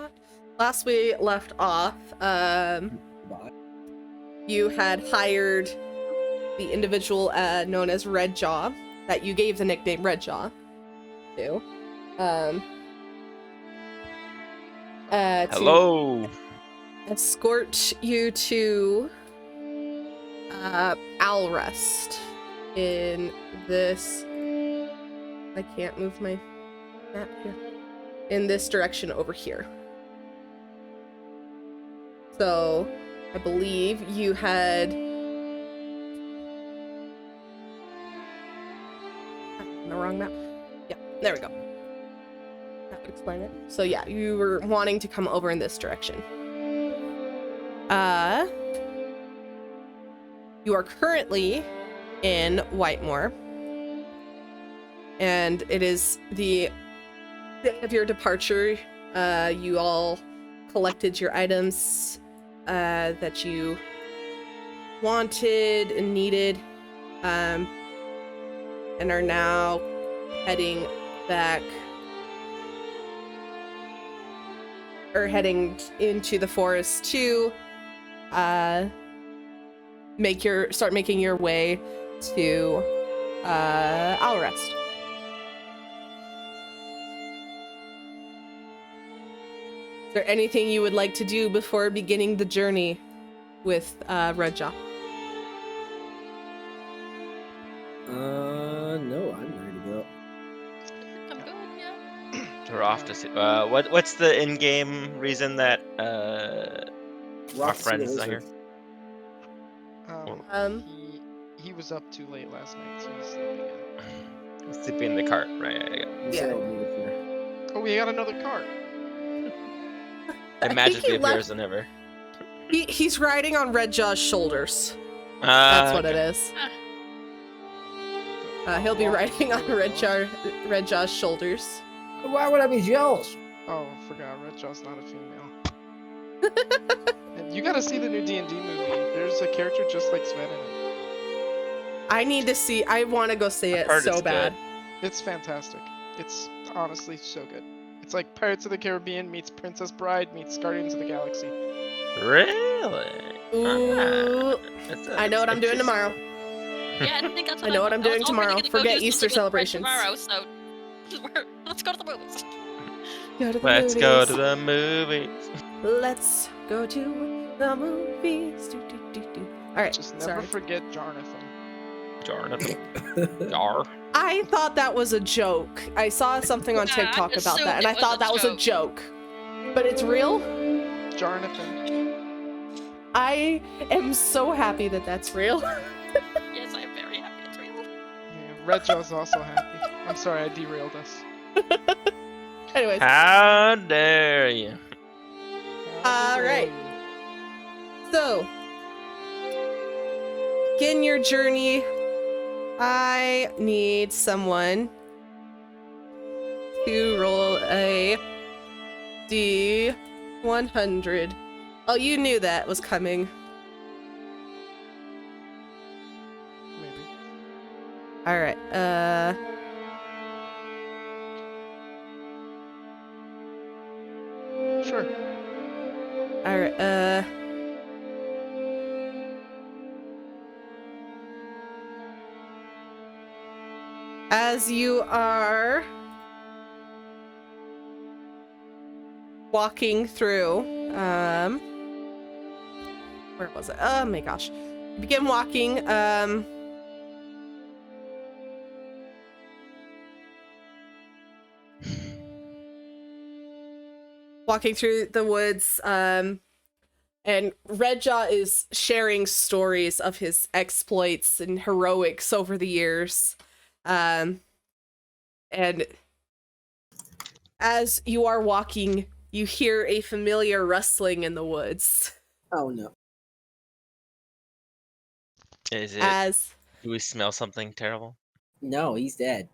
at? Last we left off, you had hired the individual known as Red Jaw, that you gave the nickname Red Jaw to. Hello! To escort you to Owlrest in this... I can't move my map here. In this direction over here. So, I believe you had... I'm on the wrong map. Yeah, there we go. That would explain it. So yeah, you were wanting to come over in this direction. You are currently in Whitemore. And it is the day of your departure. You all collected your items that you wanted and needed, and are now heading back, or heading into the forest to start making your way to Owlrest. Is there anything you would like to do before beginning the journey with Red Jaw? No, I'm ready to go. I'm good, yeah. We're off to see. What's the in-game reason that our friend is not here? He was up too late last night, so he's sleeping in. Sleeping in the cart, right? Yeah. Oh, we got another cart. It magically appears whenever. He's riding on Red Jaw's shoulders. That's what it is. He'll be riding on Red Jaw's shoulders. Why would I be jealous? Oh, I forgot. Red Jaw's not a female. And you gotta see the new D&D movie. There's a character just like Sven in it. I need to see. I want to go see it so bad. It's fantastic. It's honestly so good. It's like Pirates of the Caribbean meets Princess Bride meets Guardians of the Galaxy. Really? Ooh. I know what I'm doing tomorrow. Yeah, I think that's what I know what I'm doing tomorrow. Gonna Forget do Easter celebrations. tomorrow, so let's go to the movies. Let's go to the movies. Let's go to the movies. All right. Just never forget Jarnathan. Jar. I thought that was a joke. I saw something on TikTok about that, and I thought that was a joke. But it's real? Jarnathan. I am so happy that that's real. Yes, I am very happy it's real. Yeah, Red Jaw's also happy. I'm sorry, I derailed us. Anyways. How dare you? Alright. So, begin your journey. I need someone to roll a D100. Oh, you knew that was coming. Maybe. Alright, Sure. Alright, as you are walking through, where was it? Oh my gosh. You begin walking, walking through the woods, and Red Jaw is sharing stories of his exploits and heroics over the years. And as you are walking, you hear a familiar rustling in the woods. Oh no. Is it? Do we smell something terrible? No, he's dead.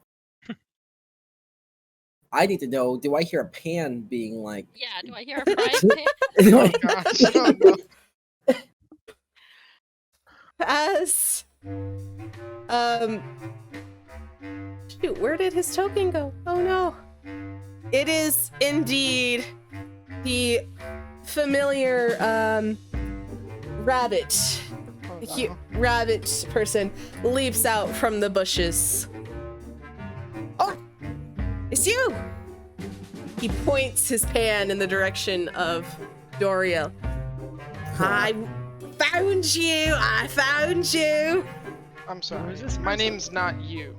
I need to know, do I hear a pan being like... Yeah, do I hear a frying pan? Oh gosh, oh no. As... Shoot, where did his token go? Oh no. It is indeed the familiar rabbit rabbit person leaps out from the bushes. Oh, it's you! He points his pan in the direction of Doriel. I found you! I found you! I'm sorry. My name's not you.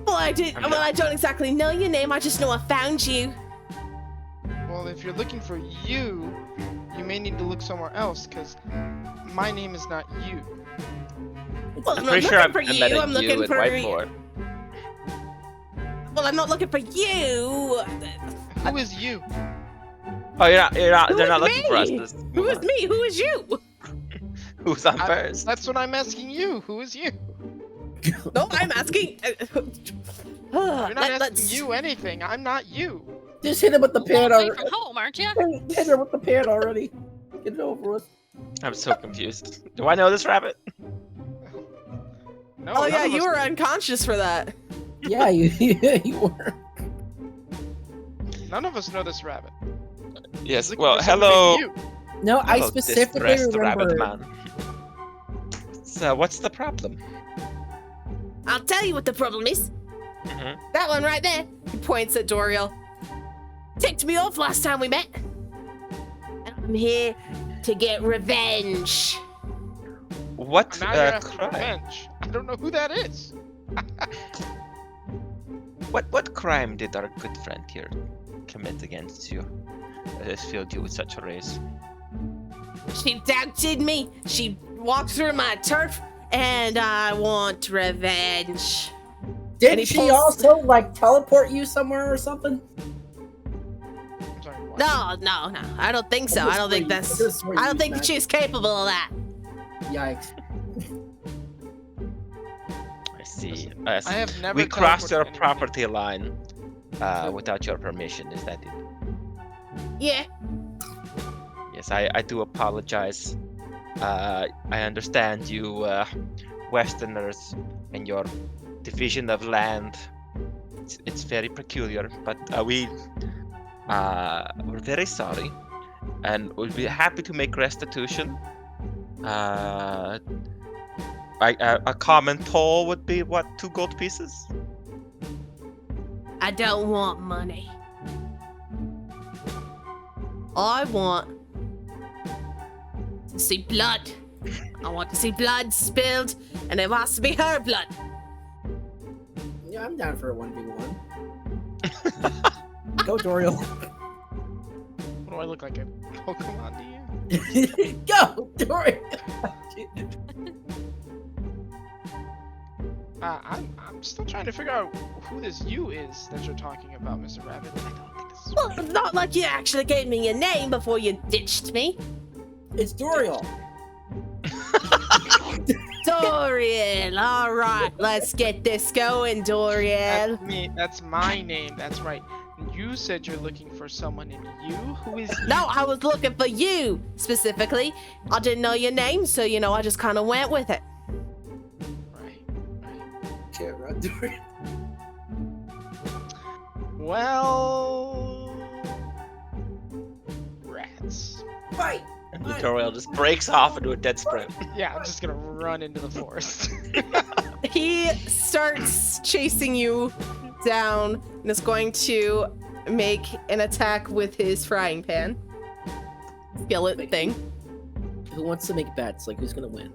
Well, I don't exactly know your name. I just know I found you. Well, if you're looking for you, you may need to look somewhere else, because my name is not you. Well, I'm I'm not pretty sure looking I'm for you. embedding I'm you looking in for whiteboard. Well, I'm not looking for you. Who is you? Oh, you're not. Who They're is not looking for us. me? Just Who move is on. me? Who is you? Who's on first? That's what I'm asking you. Who is you? No, I'm asking. You're not asking you anything. I'm not you. Just hit him with the pan Away already. from home, aren't you? Hit him with the pan already. Get it over with. I'm so confused. Do I know this rabbit? No. Oh none yeah, of you us were do. unconscious for that. Yeah, you were. None of us know this rabbit. Yes. He's looking Well, for someone hello. named you. No, I Hello, specifically distressed rabbit remember. man. So, what's the problem? I'll tell you what the problem is. Mhm. That one right there. He points at Doriel. Ticked me off last time we met. And I'm here to get revenge. What Now you're after crime? revenge. I don't know who that is. What crime did our good friend here commit against you? That has filled you with such a race. She doubted me. She walked through my turf, and I want revenge. And Didn't he she pulls- also like teleport you somewhere or something? I'm sorry. What? No. I don't think so. I don't think that's. I don't think that she's capable of that. Yikes. I see. I have never. We crossed your teleported anyone. property line without your permission. Is that it? Yeah. Yes, I do apologize. I understand you Westerners and your division of land. It's very peculiar, but we're very sorry, and we'll be happy to make restitution. A common toll would be what, 2 gold pieces? I don't want money. I want to see blood. I want to see blood spilled, and it has to be her blood. Yeah, I'm down for a 1v1. Go, Doriel. What do I look like? A Pokemon to you? Go, Doriel. I'm still trying to figure out who this you is that you're talking about, Mr. Rabbit. I don't think this is. Well, it's not like you actually gave me your name before you ditched me. It's Doriel. Doriel, all right, let's get this going, Doriel. That's me. That's my name. That's right. You said you're looking for someone named you. Who is you? No, I was looking for you specifically. I didn't know your name, so I just kind of went with it. Right. Can't run, Doriel. Well, rats. Fight. And the tutorial just breaks off into a dead sprint. Yeah, I'm just gonna run into the forest. He starts chasing you down and is going to make an attack with his frying pan. Skillet thing. Who wants to make bets? Like, who's gonna win?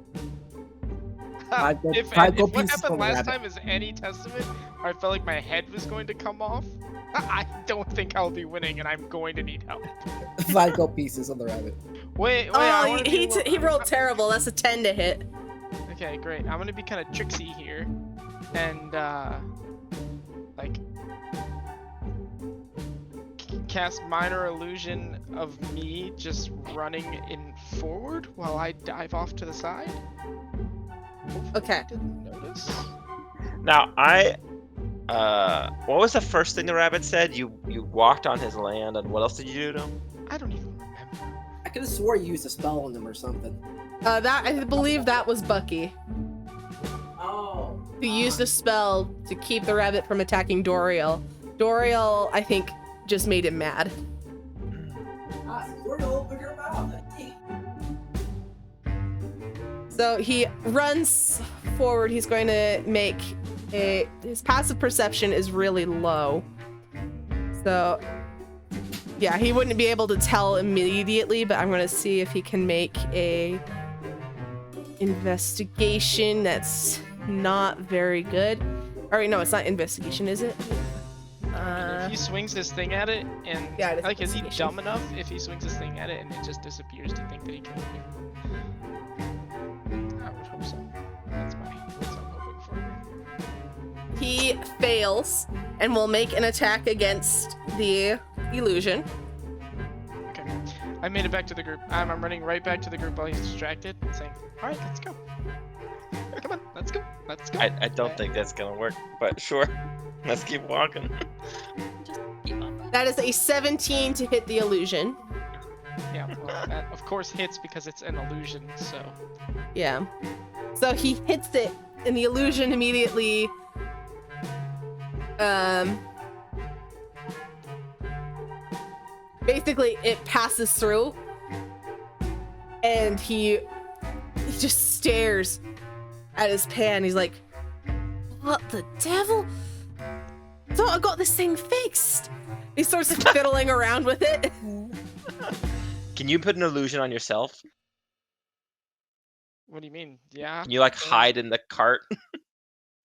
If five gold what pieces happened for the last rabbit. time is any testament, where I felt like my head was going to come off, I don't think I'll be winning, and I'm going to need help. 5 gold pieces on the rabbit. Wait. I Oh, wanna he do- he rolled terrible. That's a 10 to hit. Okay, great. I'm gonna be kind of tricksy here, and like cast minor illusion of me just running in forward while I dive off to the side. Hopefully Okay. I didn't notice. Now, what was the first thing the rabbit said? You walked on his land, and what else did you do to him? I don't even remember. I could have swore you used a spell on them or something. That I believe that was Bucky, Oh. who used a spell to keep the rabbit from attacking Doriel. Doriel, I think, just made him mad. So he runs forward. He's going to make his passive perception is really low. So yeah, he wouldn't be able to tell immediately, but I'm going to see if he can make a investigation that's not very good. All right, no, it's not investigation, is it? If he swings this thing at it, and Yeah, it is like, is he investigation. dumb enough if he swings this thing at it and it just disappears to think that he killed me? I would hope so. That's what I'm hoping for. He fails and will make an attack against the illusion. Okay. I made it back to the group. I'm running right back to the group while he's distracted, saying, "All right, let's go. Come on, let's go. Let's go." I don't think that's gonna work, but sure. Let's keep walking. Just keep on. That is a 17 to hit the illusion. Yeah, well, that of course hits because it's an illusion. So Yeah. So he hits it, and the illusion immediately basically it passes through, and he just stares at his pan. He's like, "What the devil? Thought I got this thing fixed." He starts fiddling around with it. Can you put an illusion on yourself? what do you mean? Yeah. Can you like hide in the cart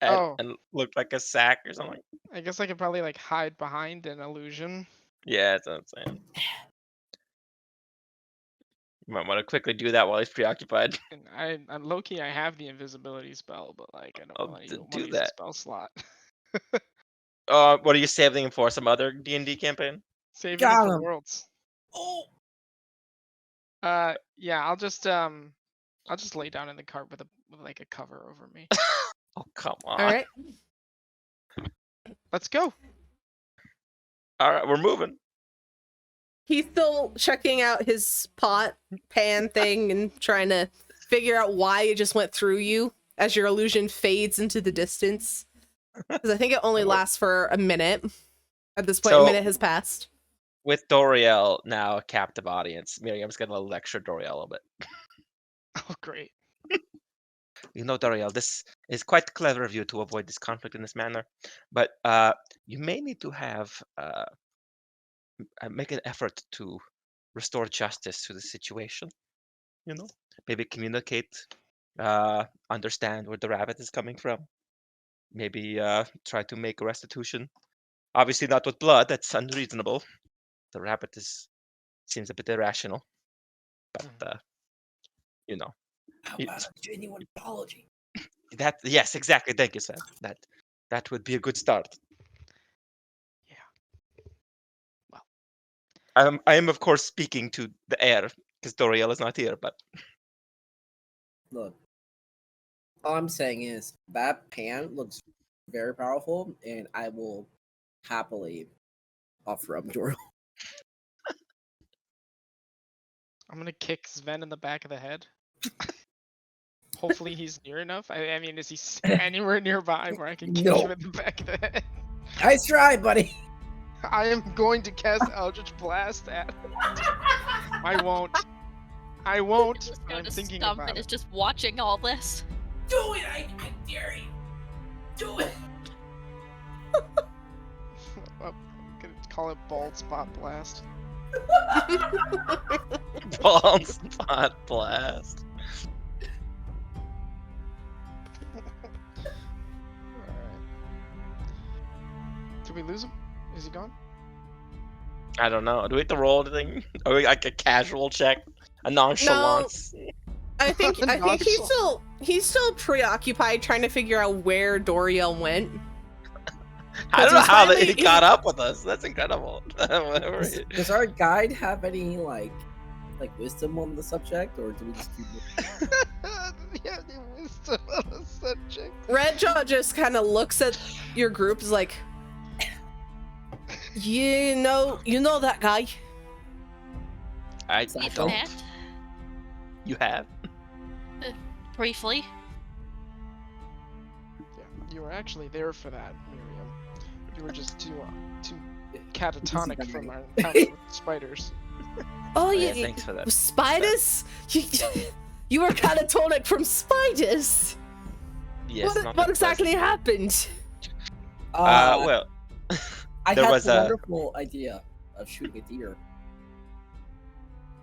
Oh. and look like a sack or something? I guess I could probably like hide behind an illusion. Yeah, that's what I'm saying. You might want to quickly do that while he's preoccupied. And I'm low key. I have the invisibility spell, but like I don't Oh, want do to use the that. spell slot. What are you saving him for? Some other D&D campaign? Saving Got it for him. worlds. Oh, Yeah. I'll just lay down in the cart with like a cover over me. Oh, come on. All right. Let's go. All right, we're moving. He's still checking out his pan thing and trying to figure out why it just went through you as your illusion fades into the distance. Because I think it only lasts for a minute. At this point, So- a minute has passed. With Doriel now a captive audience, Miriam's gonna lecture Doriel a bit. Oh great. You know, Doriel, this is quite clever of you to avoid this conflict in this manner, but you may need to have make an effort to restore justice to the situation. You know, maybe communicate, understand where the rabbit is coming from. Maybe try to make a restitution. Obviously, not with blood. That's unreasonable. The rabbit seems a bit irrational, but you know. how It- about a genuine apology? Yes, exactly. Thank you, Sam. That would be a good start. Yeah. Well. I am of course speaking to the air because Doriel is not here, but Look, all I'm saying is that pan looks very powerful, and I will happily offer up Doro. I'm gonna kick Sven in the back of the head. Hopefully he's near enough. I mean, is he anywhere nearby where I can kick No. him in the back of the head? Nice try, buddy. I am going to cast Eldritch Blast at him. I won't. I won't. Just but go I'm to thinking Stump about and is it. just watching all this. Do it! I dare you. Do it. I'm gonna call it Bald Spot Blast. bald spot blast. Alright. Did we lose him? Is he gone? I don't know. Do we have to roll anything? Or like a casual check, a nonchalance? I think he's still preoccupied trying to figure out where Doriel went. I don't know he's how finally- he got up with us. That's incredible. Whatever. Does our guide have any like wisdom on the subject, or do we just keep moving? Yeah, the wisdom on the subject. Redjaw just kind of looks at your group, is like, you know that guy. I We've don't. met You have? briefly. Yeah, you were actually there for that, Miriam. You were just too catatonic from our encounter with spiders. Oh, Yeah, you, thanks for that. spiders? You were catatonic from spiders? Yes, not What that exactly happened? Well, I there had was the a- wonderful idea of shooting a deer,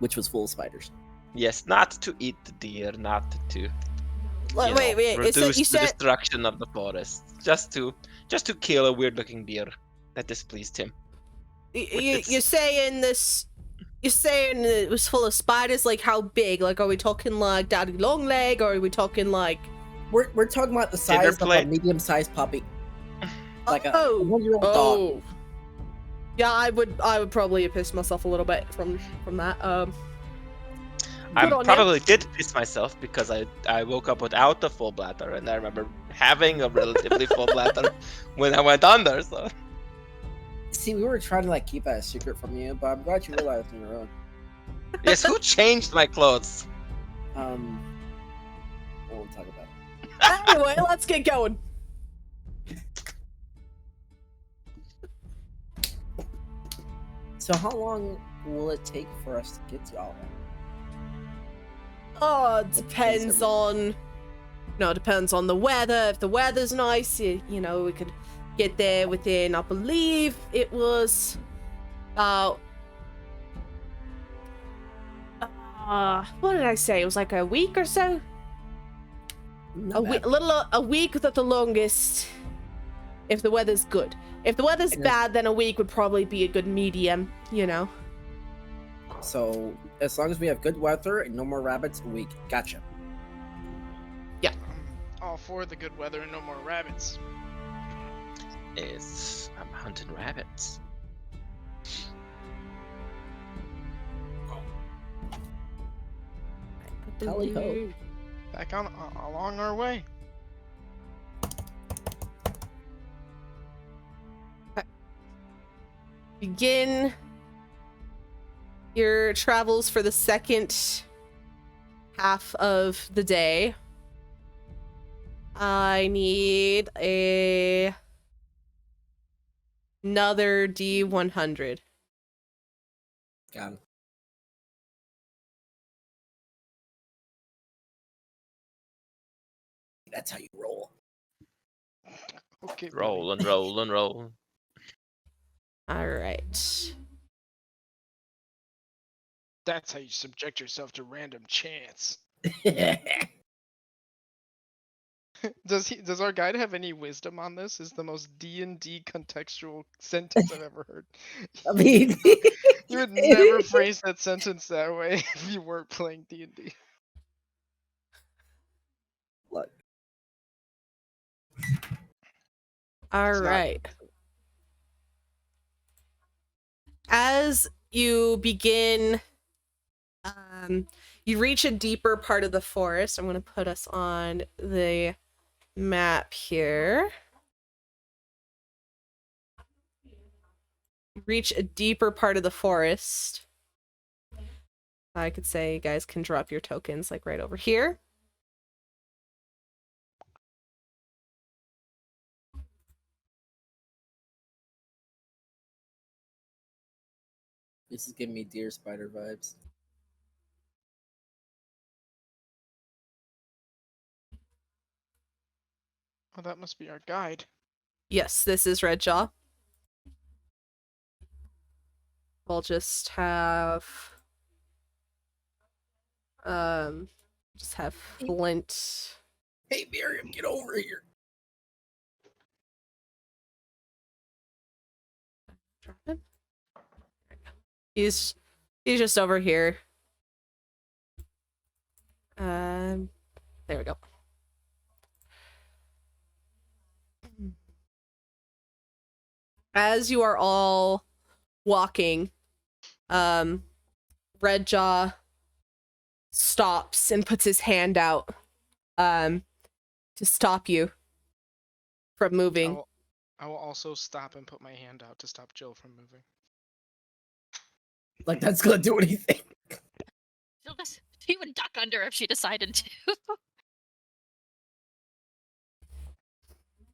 which was full of spiders. yes, not to eat the deer, not to Wait, wait. reduce You the said destruction of the forest. Just to kill a weird-looking deer that displeased him. you're saying this? You're saying it was full of spiders? Like how big? Like are we talking like Daddy Longleg, or are we talking like? We're talking about the Dinner size of a plate. medium-sized puppy, like a Oh. 1-year-old dog. Oh. Yeah, I would probably have pissed myself a little bit from that. I Good on ya. probably did piss myself because I woke up without a full bladder, and I remember having a relatively full bladder when I went under. So See, we were trying to like keep that a secret from you, but I'm glad you realized on your own. yes, who changed my clothes? I won't talk about it. Anyway, let's get going. So how long will it take for us to get to y'all? Oh, it depends on. No, it depends on the weather. If the weather's nice, you know, we could get there within. I believe it was about. What did I say? It was like a week or so. Not bad. A week at the longest. If the weather's good. If the weather's And bad, then a week would probably be a good medium. You know. So as long as we have good weather and no more rabbits, a week. Gotcha. All for the good weather and no more rabbits. I'm hunting rabbits. Tally ho. Back on along our way. Begin your travels for the second half of the day. I need another D100. Got it. That's how you roll. Okay. buddy. Roll and roll and roll. All right. That's how you subject yourself to random chance. Does our guide have any wisdom on this? Is the most D&D contextual sentence I've ever heard. I mean, You would never phrase that sentence that way if you weren't playing D&D. look. All It's not- right. As you begin, you reach a deeper part of the forest. I'm going to put us on the map here. Reach a deeper part of the forest. I could say you guys can drop your tokens like right over here. This is giving me deer spider vibes. Oh, that must be our guide. Yes, this is Redjaw. We'll just have Flint. Hey, Miriam, get over here. Drop him. He's just over here. There we go. As you are all walking, Redjaw stops and puts his hand out to stop you from moving. I will also stop and put my hand out to stop Jill from moving. Like that's gonna do anything. She would duck under if she decided to.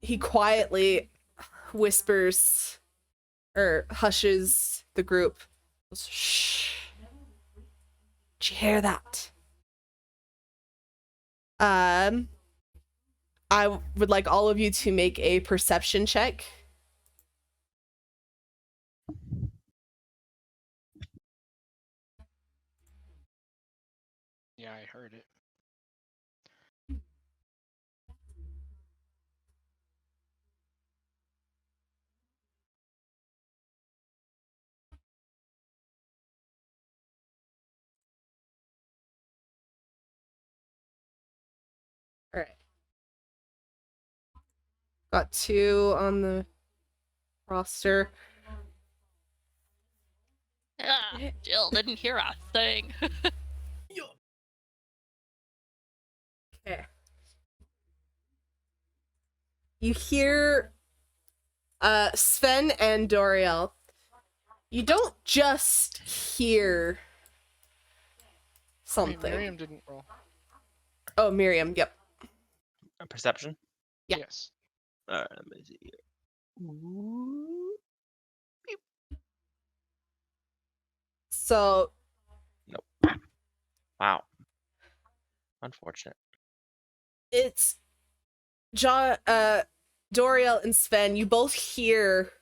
He quietly whispers, or hushes the group. Goes, shh. Did you hear that? I would like all of you to make a perception check. Yeah, I heard it. All right. Got 2 on the roster. Yeah, Jill didn't hear a thing. Okay. You hear Sven and Doriel. You don't just hear Wait, something. Miriam didn't roll. Oh, Miriam, yep. Perception. Yeah. Yes. All right, let me see here. Ooh. So Wow. Unfortunate. it's Doriel and Sven, you both hear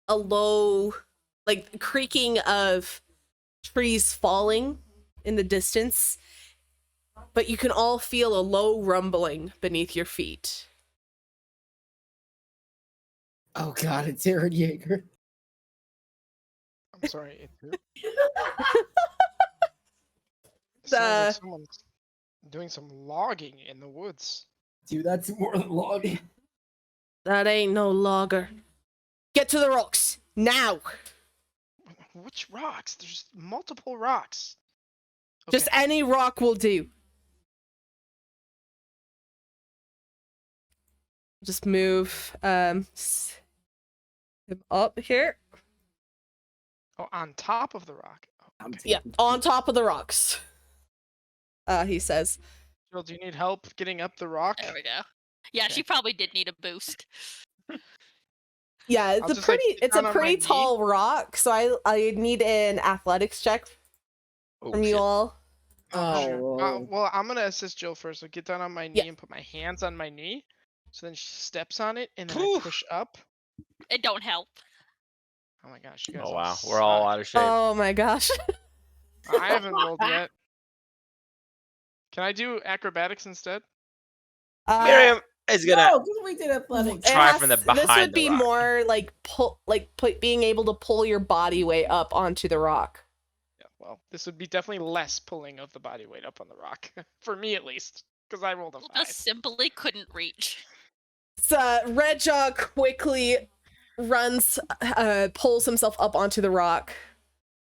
a low, like, creaking of trees falling in the distance, but you can all feel a low rumbling beneath your feet. Oh god, it's Aaron Yeager. I'm sorry. It sounds The- like someone's doing some logging in the woods. Dude, that's more than logging. That ain't no logger. Get to the rocks, now! Which rocks? There's multiple rocks. Just Okay. any rock will do. Just move him up here. Oh, on top of the rock. Oh, I'm okay. Yeah, on top of the rocks. He says. Jill, do you need help getting up the rock? There we go. Yeah, Okay. she probably did need a boost. Yeah, it's I'll a just, like, pretty get it's a down on my pretty knee. tall rock, so I need an athletics check Oh, from you shit. all. Oh, Well, I'm gonna assist Jill first. So get down on my knee Yeah. and put my hands on my knee. So then she steps on it, and then I Oof. push up. It don't help. Oh my gosh, you guys! Oh all wow, we're all suck. out of shape. Oh my gosh. I haven't rolled yet. Can I do acrobatics instead? Miriam is gonna. no, because we did athletics. It Try from the this behind would the be rock. more like being able to pull your body weight up onto the rock. Yeah. Well, this would be definitely less pulling of the body weight up on the rock, for me at least, because I rolled a 5. Just simply couldn't reach. So Redjaw quickly runs, pulls himself up onto the rock.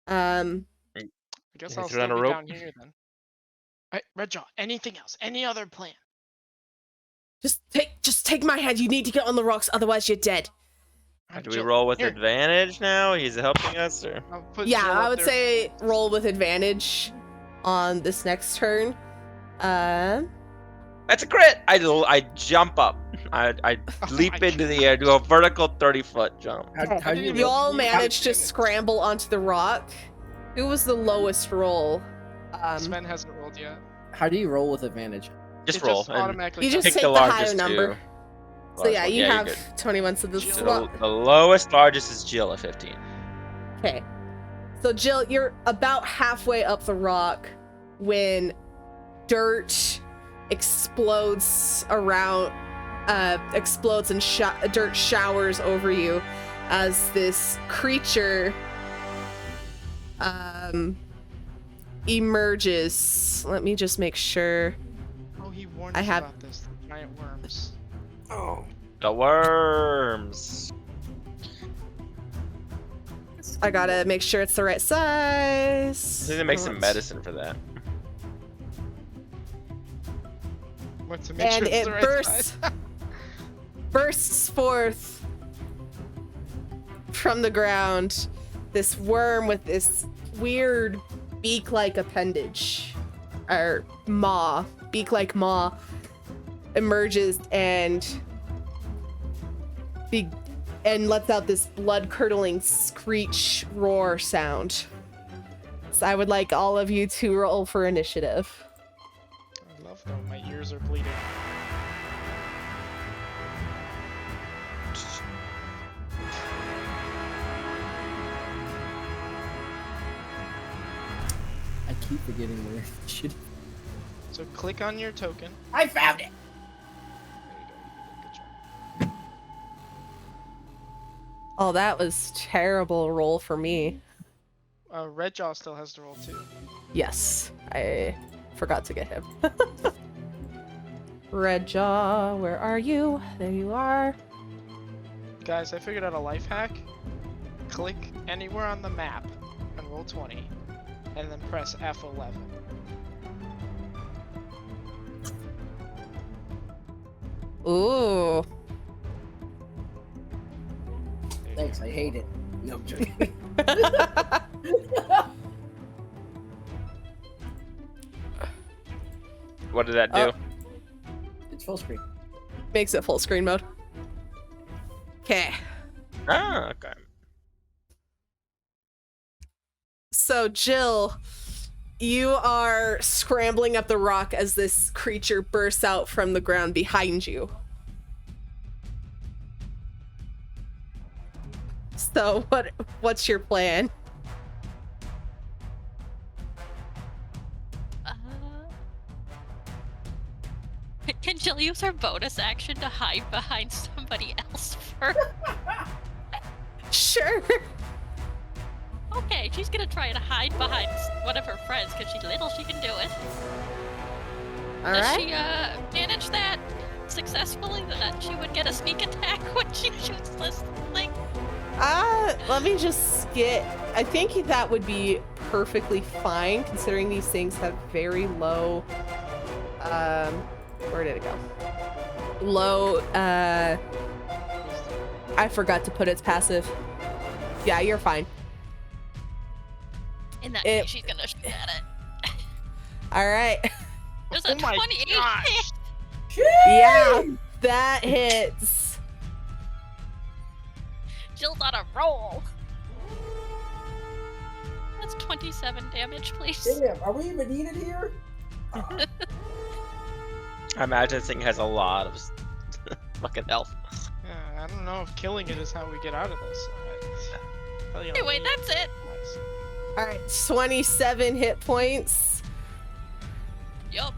I guess You I'll threw on still a be rope? down here then. Redjaw, anything else? Any other plan? Just take my hand. You need to get on the rocks, otherwise you're dead. Do we Jill, roll with here, advantage now? He's helping us, or I'll put Yeah, Jill I up would there. say roll with advantage on this next turn. that's a crit. I jump up. I Oh leap my into the air, do a vertical 30-foot jump. How do you You all You managed to got it. scramble onto the rock. Who was the lowest roll? Sven hasn't rolled yet. How do you roll with advantage? Just It roll. just and automatically You just pick jumps take the the higher largest number. two. So yeah, Largest one. you you're have good. 21. So the Jill. slot. The lowest, largest is Jill at 15. Okay. So Jill, you're about halfway up the rock when dirt explodes around, explodes and dirt showers over you as this creature emerges. Let me just make sure. Oh, he warned I us have- about this. The giant worms. Oh. The worms. I gotta make sure it's the right size. I need to make some Let's- medicine for that. What to make And sure it's it the right bursts size. bursts forth from the ground. This worm with this weird beak-like appendage, or maw, beak-like maw, emerges and and lets out this blood-curdling screech roar sound. So I would like all of you to roll for initiative. I love that my ears are bleeding. I keep forgetting where shit. So click on your token. I found it. There you go. Good job. Oh, that was terrible roll for me. Red Jaw still has to roll too. Yes, I forgot to get him. Red Jaw, where are you? There you are. Guys, I figured out a life hack. Click anywhere on the map and roll 20, and then press F11. Ooh. There you Thanks, go. I hate it. No, I'm joking. What did that do? Oh. It's full screen. Makes it full screen mode. Okay. Ah, okay. So, Jill, you are scrambling up the rock as this creature bursts out from the ground behind you. So, what's your plan? Can Jill use her bonus action to hide behind somebody else first? Sure. Okay, she's gonna try and hide behind one of her friends because she's little. She can do it. All Does right. she manage that successfully? That she would get a sneak attack when she shoots this thing? Let me just get. I think that would be perfectly fine considering these things have very low. Where did it go? Low. I forgot to put its passive. Yeah, you're fine. In that It- case, she's gonna shoot at it. All right. There's Oh a my 28 gosh. hit. Yeah, that hits. Jill's on a roll. That's 27 damage, please. Damn, are we even needed here? I imagine this thing has a lot of fucking health. Yeah, I don't know if killing it is how we get out of this. Anyway, that's it. All right, 27 hit points. Yup.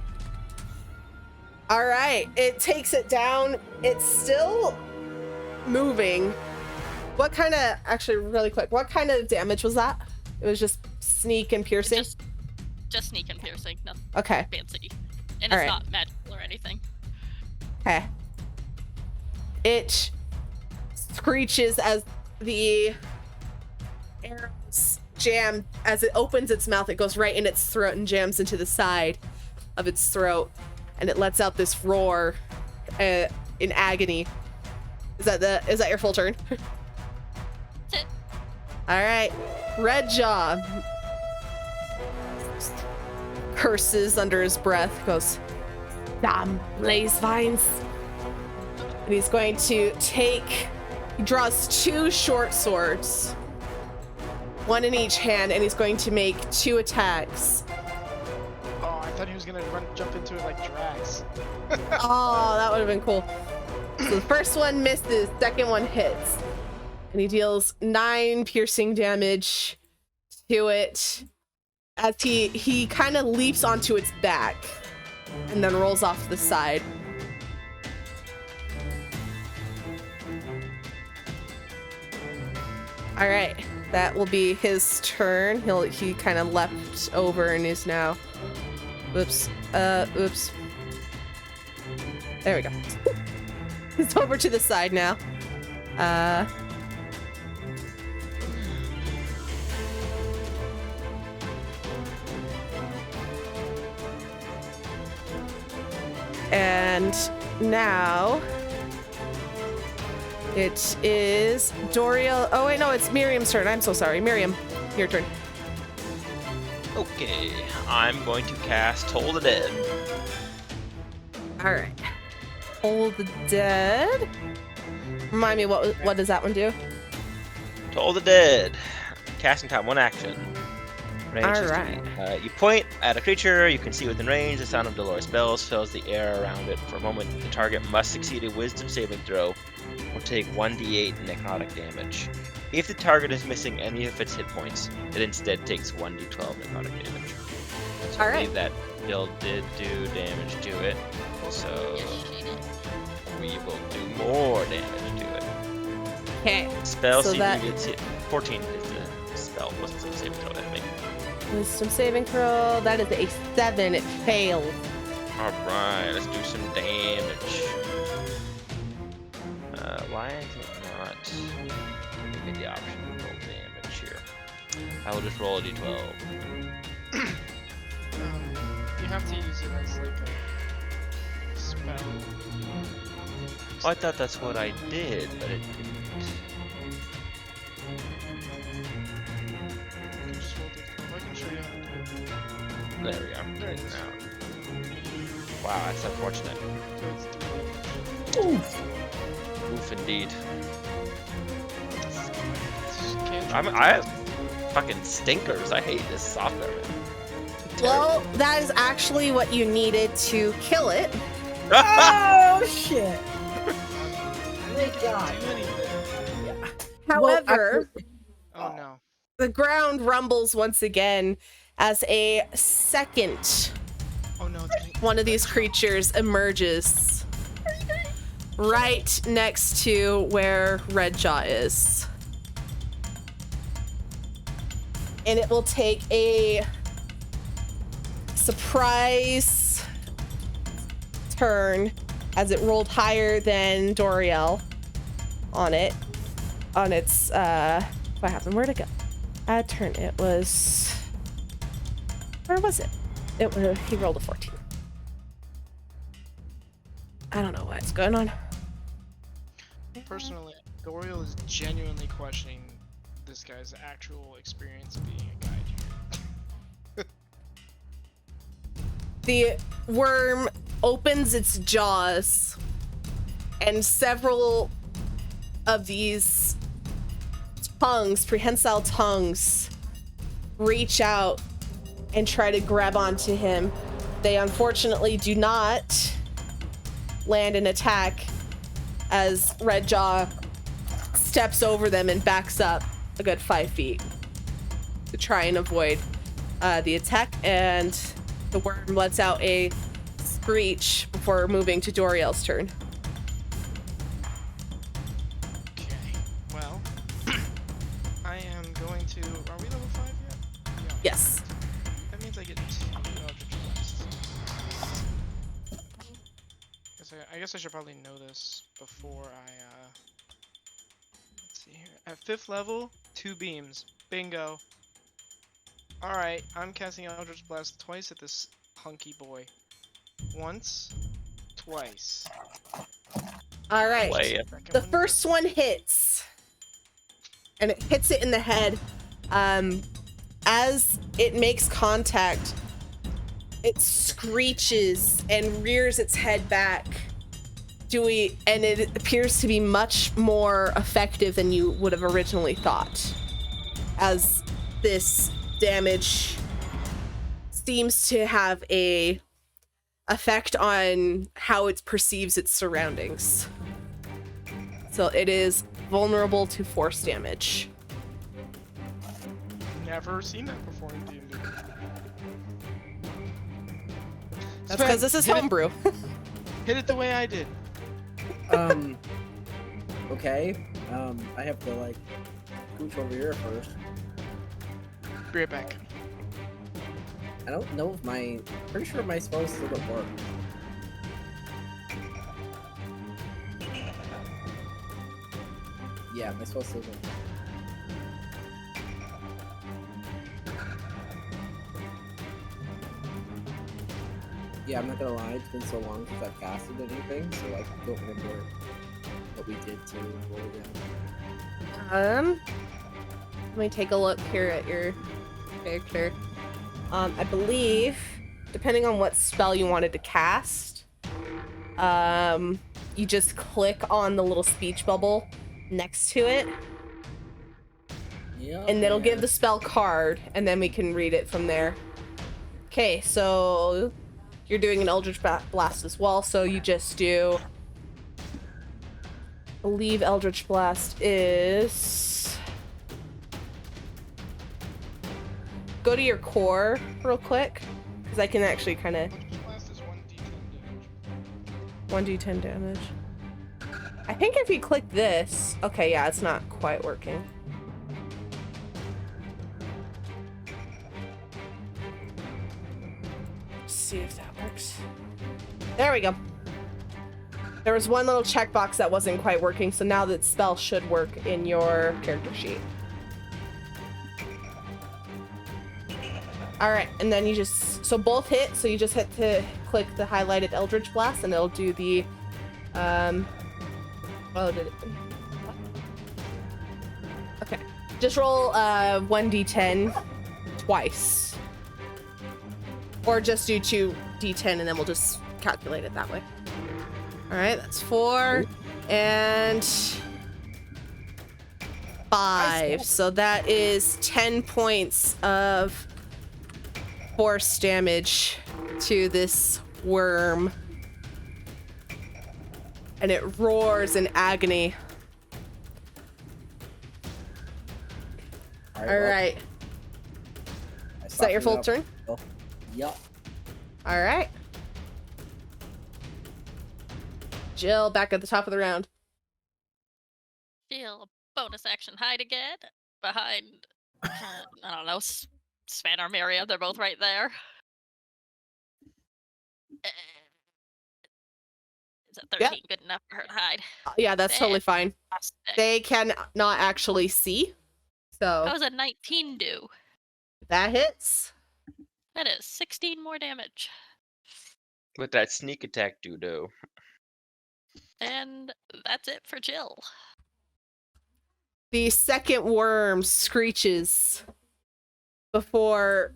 All right, it takes it down. It's still moving. What kind of, actually, really quick, what kind of damage was that? It was just sneak and piercing? Just sneak and piercing, nothing Okay, fancy. And All it's right. not magical or anything. okay. It screeches as the arrows jam. As it opens its mouth, it goes right in its throat and jams into the side of its throat. And it lets out this roar in agony. Is that your full turn? That's it. All right, Red Jaw curses under his breath, goes, damn blaze vines. And he's going to he draws two short swords, one in each hand, and he's going to make 2 attacks. Oh, I thought he was gonna jump into it like Drax. Oh, that would have been cool. So the first one misses, second one hits. And he deals 9 piercing damage to it as he kind of leaps onto its back and then rolls off to the side. All right, that will be his turn. He kind of leapt over and is now, oops. There we go. He's over to the side now. And now it is Doriel. Oh wait, no, it's Miriam's turn. I'm so sorry. Miriam, your turn. Okay, I'm going to cast Toll the Dead. All right. Hold the dead. Remind me, what does that one do? Toll the Dead. Casting time, 1 action. Range is Alright. 3. You point at a creature you can see within range. The sound of Dolores' bells fills the air around it. For a moment, the target must succeed a wisdom saving throw or take 1d8 necrotic damage. If the target is missing any of its hit points, it instead takes 1d12 necrotic damage. So I Alright. believe that build did do damage to it, so Yes, she did. we will do more damage to it. Okay. Spell So CV that- gets hit. 14 is the spell. What's the saving throw that make? Wisdom saving throw. That is a 7. It failed. Alright, let's do some damage. Why is it not? Give me the option to roll damage here. I will just roll a d12. You have to use it as like a spell. Oh, I thought that's what I did, but it didn't. You can just roll d12. I can show you how to do it. There we are. There it is. Now. Wow, that's unfortunate. So it's 3 Oof. Oof, indeed. damage. I have fucking stinkers. I hate this software, man. Well, that is actually what you needed to kill it. Oh shit! Thank God. Do anything. Yeah. However, Oh no. the ground rumbles once again as a second Oh no. It's one of these creatures emerges right next to where Redjaw is. And it will take a surprise turn as it rolled higher than Doriel on it. On its, what happened? Where'd it go? Turn. It was, where was it? It was, he rolled a 14. I don't know what's going on. Personally, Doriel is genuinely questioning this guy's actual experience of being a guide here. The worm opens its jaws, and several of these tongues, prehensile tongues, reach out and try to grab onto him. They unfortunately do not land an attack as Redjaw steps over them and backs up a good 5 feet to try and avoid the attack, and the worm lets out a screech before moving to Doriel's turn. Okay. Well, I am going to. Are we level 5 yet? Yeah. Yes. That means I get 2 Eldritch Blasts. I guess I should probably know this before I. Let's see here. At 5th level, 2 beams. Bingo. Alright, I'm casting Eldritch Blast twice at this hunky boy. Once, twice. All right. Play it. Second The one- first one hits, and it hits it in the head. As it makes contact, it screeches and rears its head back. And it appears to be much more effective than you would have originally thought, as this damage seems to have a effect on how it perceives its surroundings. So it is vulnerable to force damage. Never seen that before in D&D. That's because this is hit it- homebrew. Hit it the way I did. Okay. I have to like scooch over here first. Be right back. I don't know if pretty sure my spells still don't work. Yeah, my spells still don't work. Yeah, I'm not gonna lie, it's been so long since I've casted anything, so I don't remember what we did to roll it down. Let me take a look here at your character. I believe, depending on what spell you wanted to cast, you just click on the little speech bubble next to it, Yeah. and it'll give the spell card, and then we can read it from there. Okay, so you're doing an Eldritch Blast as well, so you just do... I believe Eldritch Blast is... Go to your core real quick, because I can actually kind of... Eldritch Blast is 1d10 damage. 1d10 damage. I think if you click this... Okay, yeah, it's not quite working. Let's see if that works. There we go. There was one little checkbox that wasn't quite working, so now that spell should work in your character sheet. Alright, and then you just... So both hit, so you just hit to click the highlighted Eldritch Blast, and it'll do the... Oh, did it... What? Okay. Just roll 1d10 twice. Or just do 2d10, and then we'll just calculate it that way. Alright, that's 4 and 5. So that is 10 points of force damage to this worm. And it roars in agony. Alright. Is that your full turn? Yup. Alright. Jill, back at the top of the round. Jill, bonus action hide again. Behind, I don't know, Svan or Maria, they're both right there. Is that 13 good enough for her to hide? Yeah, that's totally fine. They can not actually see. So How does a 19 do? that hits. That is 16 more damage. With that sneak attack do though. And that's it for Jill. The second worm screeches before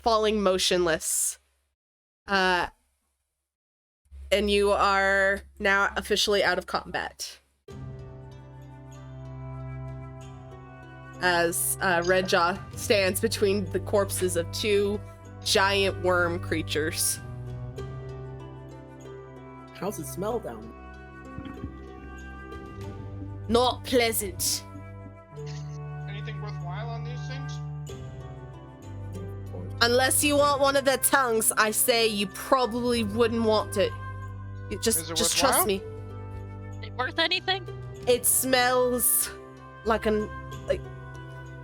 falling motionless. And you are now officially out of combat. As Redjaw stands between the corpses of two giant worm creatures. How's it smell down? Not pleasant. Anything worthwhile on these things? Unless you want one of their tongues, I say you probably wouldn't want it. Just trust worthwhile? me. It worth anything? It smells like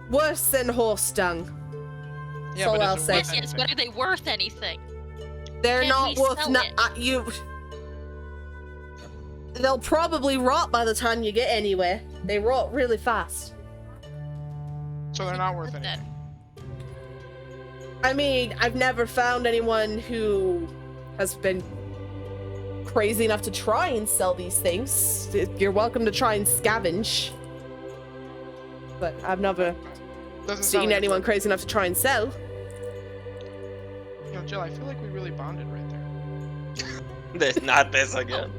worse than horse dung. Yeah, So but I'll is it say. worth Yes, but are they worth anything? They're Can not we worth sell it? you. They'll probably rot by the time you get anywhere. They rot really fast. So they're not worth Worth it. anything. I mean, I've never found anyone who has been crazy enough to try and sell these things. You're welcome to try and scavenge. But I've never Doesn't sound seen like it's anyone worth- crazy enough to try and sell. You know, Jill, I feel like we really bonded right there. There's not this again.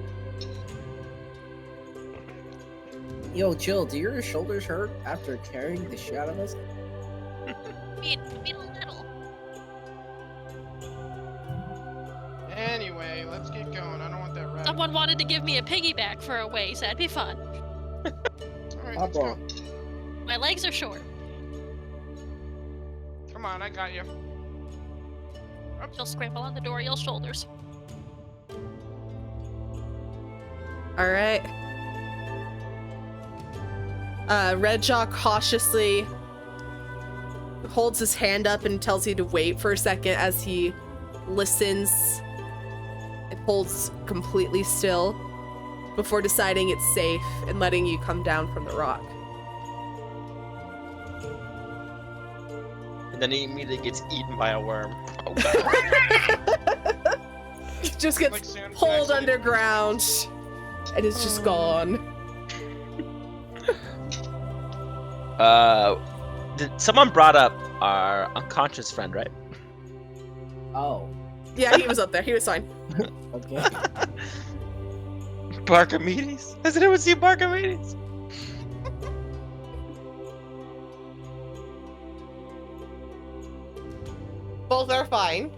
Yo, Jill, do your shoulders hurt after carrying the shit out of us? Be a little. Anyway, let's get going. I don't want that rabbit. Someone wanted to give me a piggyback for a way, so that'd be fun. Alright, Hop let's go. on. My legs are short. Come on, I got you. She'll scramble on the door, you'll shoulders. All right. Redjaw cautiously holds his hand up and tells you to wait for a second as he listens and holds completely still before deciding it's safe and letting you come down from the rock. And then he immediately gets eaten by a worm. Oh god. Just Like gets Sam pulled Jackson. underground and is just gone. Someone brought up our unconscious friend, right? Oh. Yeah, he was up there. He was fine. Okay. Barkamedes? Has anyone seen Barkamedes? Both are fine.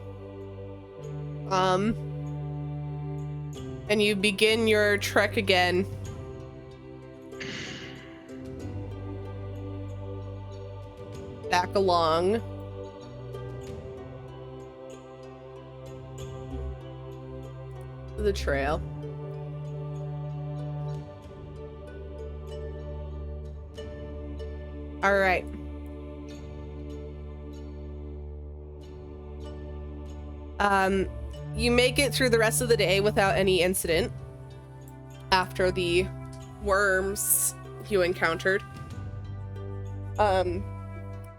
And you begin your trek again. Back along. The trail. All right. You make it through the rest of the day without any incident after the worms you encountered. And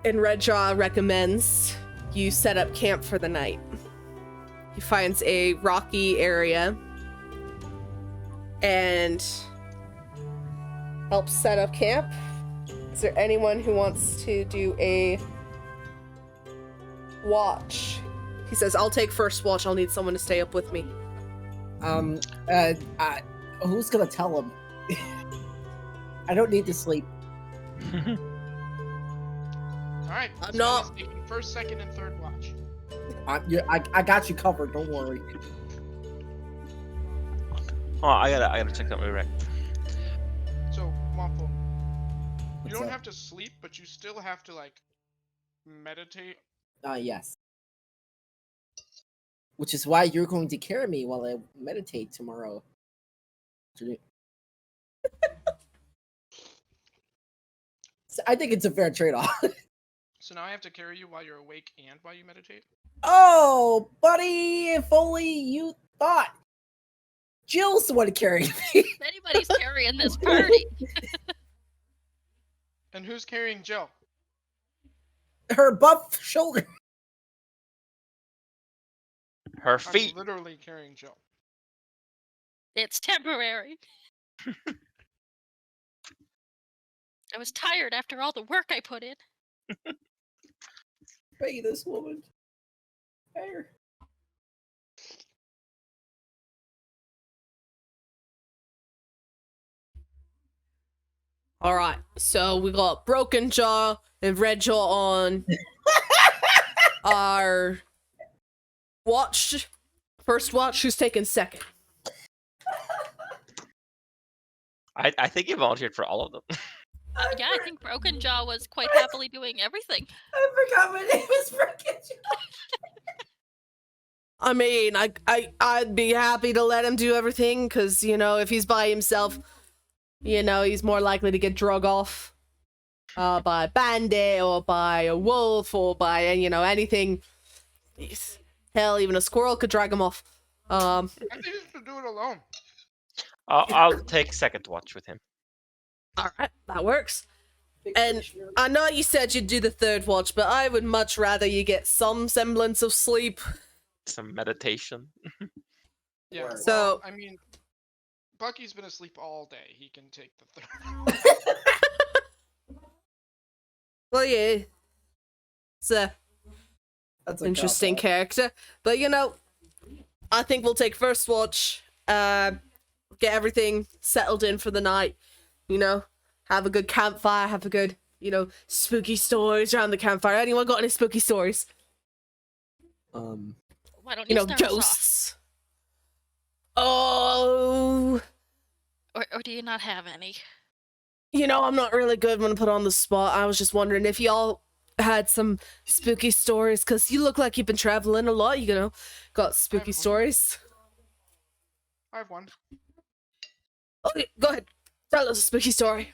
Redjaw recommends you set up camp for the night. He finds a rocky area and helps set up camp. Is there anyone who wants to do a watch? He says, I'll take first watch. I'll need someone to stay up with me. Who's gonna tell him? I don't need to sleep. Alright. I'm so not- he's taking first, second, and third watch. I got you covered. Don't worry. Oh, I gotta check that really right. So, Waffle, you What's don't up? have to sleep, but you still have to, like, meditate. Yes. Which is why you're going to carry me while I meditate tomorrow. So I think it's a fair trade-off. So now I have to carry you while you're awake and while you meditate? Oh, buddy, if only you thought. Jill's the one to carry me. If anybody's carrying this party. And who's carrying Jill? Her buff shoulder. Her I'm feet. literally carrying Jill. It's temporary. I was tired after all the work I put in. Pay this woman. Pay her. All right, so we got Broken Jaw and Red Jaw on our watch. First watch, who's taking second? I think he volunteered for all of them. Yeah, I think Broken Jaw was quite happily doing everything. I forgot my name is Broken Jaw. I mean, I'd be happy to let him do everything, because, you know, if he's by himself, you know, he's more likely to get drug off by a bandit or by a wolf or by, you know, anything. Hell, even a squirrel could drag him off. I think you should do it alone. I'll take second watch with him. All right, that works. And I know you said you'd do the third watch, but I would much rather you get some semblance of sleep. Some meditation. Yeah. Word. So- well, I mean, Bucky's been asleep all day. He can take the third. Well, yeah. It's a That's a interesting cop-out. character. But, you know, I think we'll take first watch, get everything settled in for the night, you know, have a good campfire, have a good, you know, spooky stories around the campfire. Anyone got any spooky stories? Why don't You you know, start us off? ghosts. Oh, Or do you not have any? you know, I'm not really good when put on the spot. I was just wondering if y'all had some spooky stories, because you look like you've been traveling a lot, you know, got spooky one. stories. I have one. Okay, go ahead. Tell us a spooky story.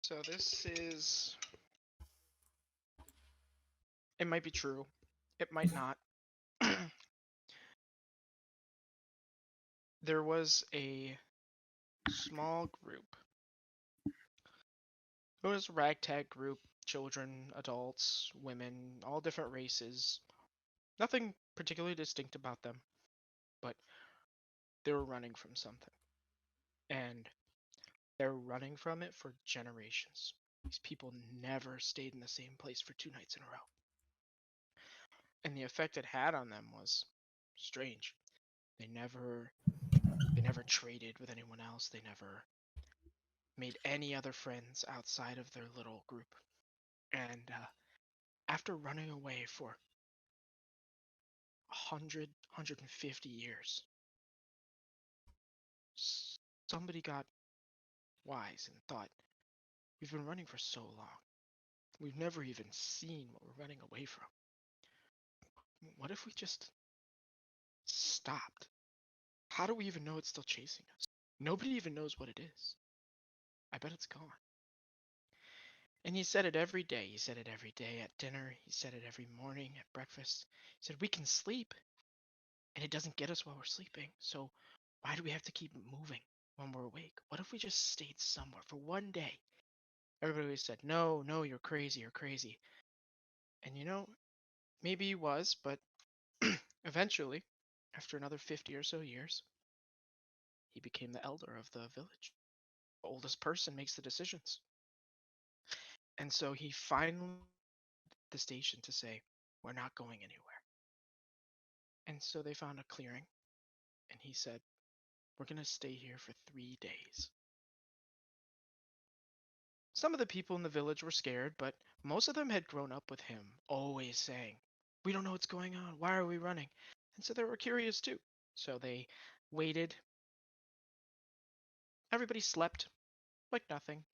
So this is. It might be true. It might not. There was a small group. It was a ragtag group, children, adults, women, all different races. Nothing particularly distinct about them, but they were running from something. And they're running from it for generations. These people never stayed in the same place for 2 nights in a row. And the effect it had on them was strange. They never traded with anyone else. They never made any other friends outside of their little group. And after running away for 150 years, somebody got wise and thought, we've been running for so long. We've never even seen what we're running away from. What if we just stopped? How do we even know it's still chasing us? Nobody even knows what it is. I bet it's gone. And he said it every day. He said it every day at dinner. He said it every morning at breakfast. He said, we can sleep, and it doesn't get us while we're sleeping. So why do we have to keep moving when we're awake? What if we just stayed somewhere for one day? Everybody always said, no, you're crazy, you're crazy. And maybe he was, but eventually, after another 50 or so years, he became the elder of the village. The oldest person makes the decisions. And so he finally the station to say, we're not going anywhere. And so they found a clearing, and he said, we're going to stay here for 3 days. Some of the people in the village were scared, but most of them had grown up with him, always saying, we don't know what's going on. Why are we running? And so they were curious too. So they waited. Everybody slept like nothing.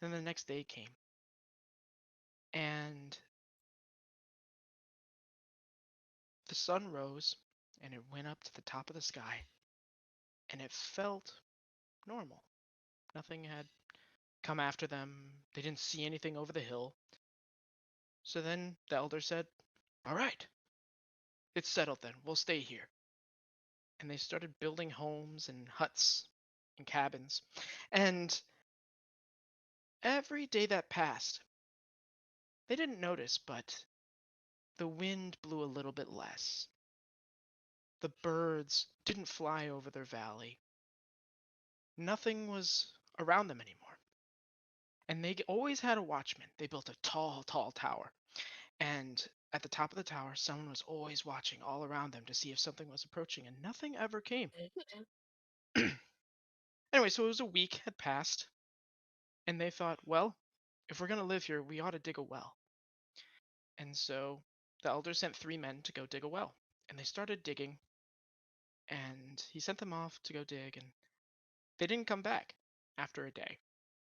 And then the next day came. And the sun rose, and it went up to the top of the sky, and it felt normal. Nothing had come after them. They didn't see anything over the hill. So then the elder said, all right, it's settled then. We'll stay here. And they started building homes and huts and cabins. And every day that passed, they didn't notice, but the wind blew a little bit less. The birds didn't fly over their valley. Nothing was around them anymore. And they always had a watchman. They built a tall, tall tower. And at the top of the tower, someone was always watching all around them to see if something was approaching, and nothing ever came. Anyway, so it was a week had passed, and they thought, well, if we're going to live here, we ought to dig a well. And so the elder sent 3 men to go dig a well. And they started digging, and he sent them off to go dig, and they didn't come back after a day.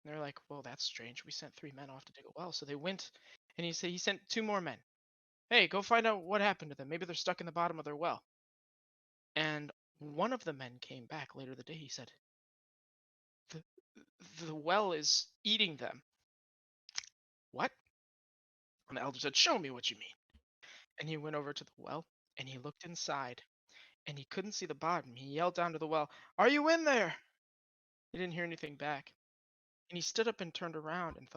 And they're like, well, that's strange. We sent 3 men off to dig a well. So they went, and he sent 2 more men. Hey, go find out what happened to them. Maybe they're stuck in the bottom of their well. And one of the men came back later the day. He said, the well is eating them. What? And the elder said, show me what you mean. And he went over to the well, and he looked inside, and he couldn't see the bottom. He yelled down to the well, are you in there? He didn't hear anything back. And he stood up and turned around and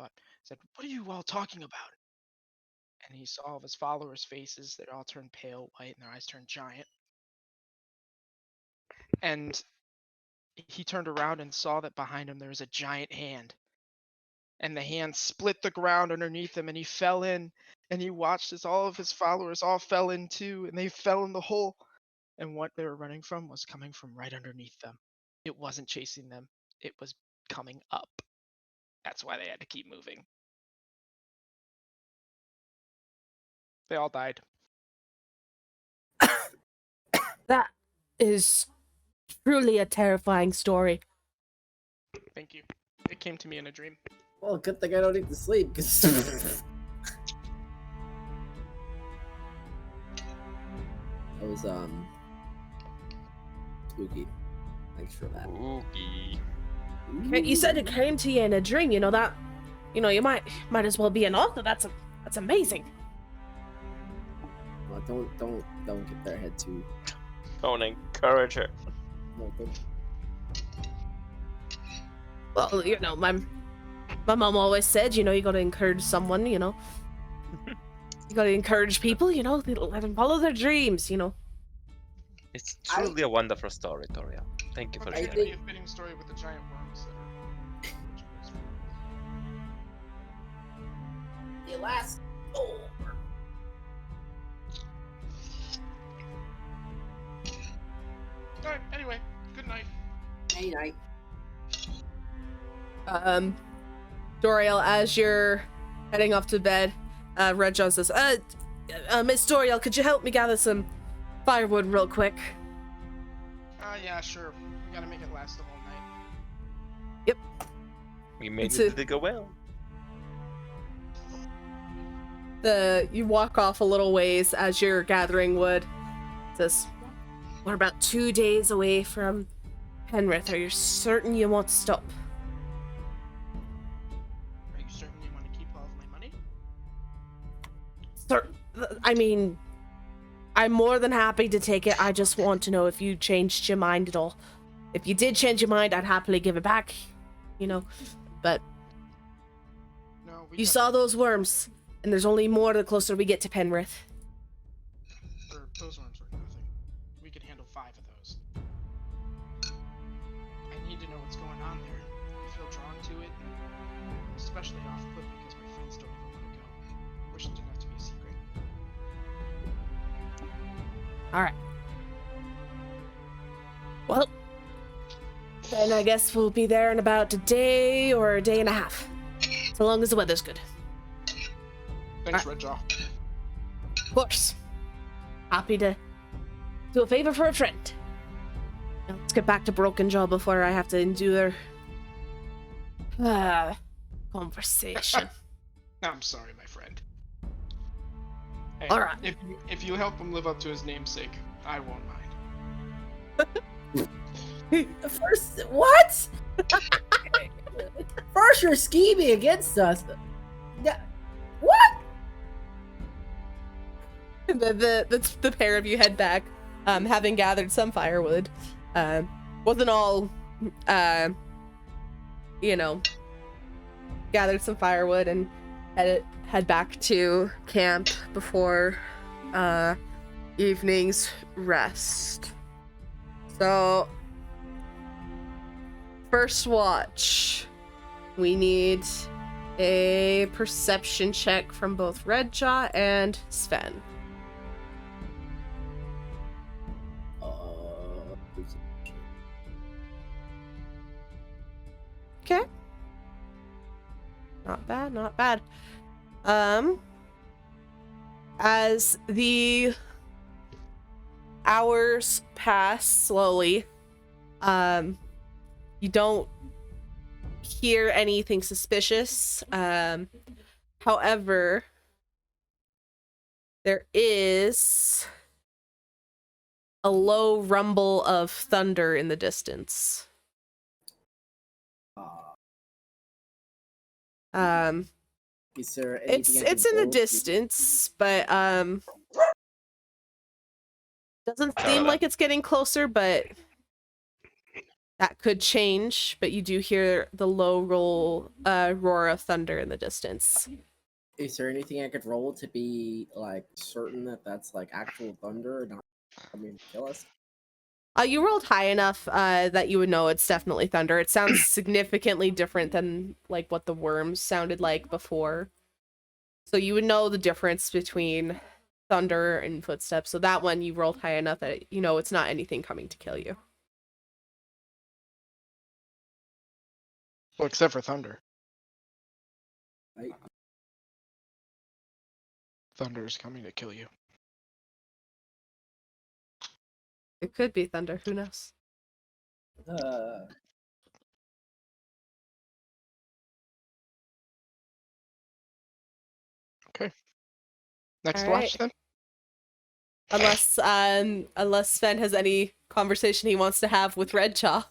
said, what are you all talking about? And he saw all of his followers' faces. They all turned pale white, and their eyes turned giant. And he turned around and saw that behind him there was a giant hand. And the hand split the ground underneath him, and he fell in. And he watched as all of his followers all fell in too, and they fell in the hole. And what they were running from was coming from right underneath them. It wasn't chasing them. It was coming up. That's why they had to keep moving. They all died. That is truly a terrifying story. Thank you. It came to me in a dream. Well, good thing I don't need to sleep, because... That was, spooky. Thanks for that. Spooky. You said it came to you in a dream, that, you might as well be an author. That's amazing. Well, don't get their head too... Don't encourage her. No, don't... Well, my mom always said, you gotta encourage someone, You gotta encourage people, let them follow their dreams, It's truly a wonderful story, Toria. Thank you for Okay, sharing. that'd be a fitting story with the giant worms that are... The last... Oh. Alright, anyway, good night. Hey, night. Doriel, as you're heading off to bed, Red John says, Miss Doriel, could you help me gather some firewood real quick? Yeah, sure. We gotta make it last the whole night. Yep. We made It's it a- to dig a well. You walk off a little ways as you're gathering wood. It says, we're about 2 days away from Penrith. Are you certain you want to stop? Are you certain you want to keep all of my money? I mean, I'm more than happy to take it. I just want to know if you changed your mind at all. If you did change your mind, I'd happily give it back, you know. But No, we you got saw them. those worms, and there's only more the closer we get to Penrith. Those worms were nothing. We could handle 5 of those. I need to know what's going on there. I feel drawn to it, especially off-put because my friends don't even want to go. Wish it didn't have to be a secret. All right. Well, then I guess we'll be there in about a day or a day and a half. So long as the weather's good. Thanks, Redjaw. Of course. Happy to do a favor for a friend. Now, let's get back to Broken Jaw before I have to endure conversation. I'm sorry, my friend. Hey, All right. If you help him live up to his namesake, I won't mind. First, what? First, you're scheming against us. Yeah. What? The pair of you head back, having gathered some firewood. Wasn't all, gathered some firewood and head back to camp before evening's rest. So, first watch, we need a perception check from both Redjaw and Sven. Okay. Not bad, not bad. As the hours pass slowly, you don't hear anything suspicious. However, there is a low rumble of thunder in the distance. Is there anything It's in the distance, but doesn't seem like it's getting closer, but that could change. But you do hear the low roar of thunder in the distance. Is there anything I could roll to be like certain that that's like actual thunder or not? I mean, kill us. You rolled high enough that you would know it's definitely thunder. It sounds significantly different than like what the worms sounded like before. So you would know the difference between thunder and footsteps. So that one you rolled high enough that you know it's not anything coming to kill you. Well, except for thunder. Right. Thunder is coming to kill you. It could be thunder. Who knows? Okay. Next All watch right. then. Unless Sven has any conversation he wants to have with Redjaw.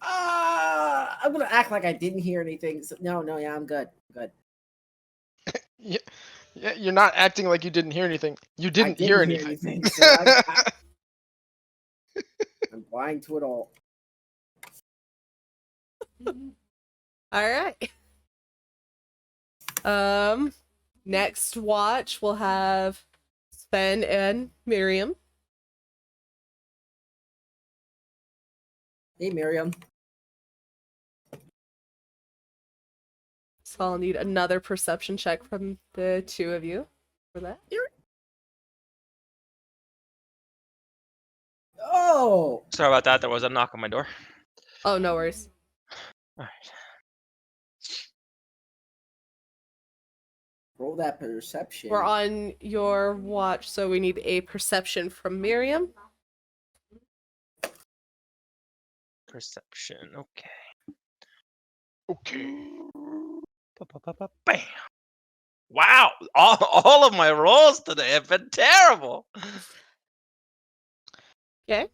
I'm gonna act like I didn't hear anything. So, yeah, I'm good. Good. Yeah, you're not acting like you didn't hear anything. You didn't hear anything. So I'm blind to it all. All right. Next watch we'll have Sven and Miriam. Hey, Miriam. So I'll need another perception check from the two of you for that. Oh! Sorry about that. There was a knock on my door. Oh, no worries. All right. Roll that perception. We're on your watch, so we need a perception from Miriam. Perception. Okay. Okay. Bam. Wow. All of my rolls today have been terrible. Okay.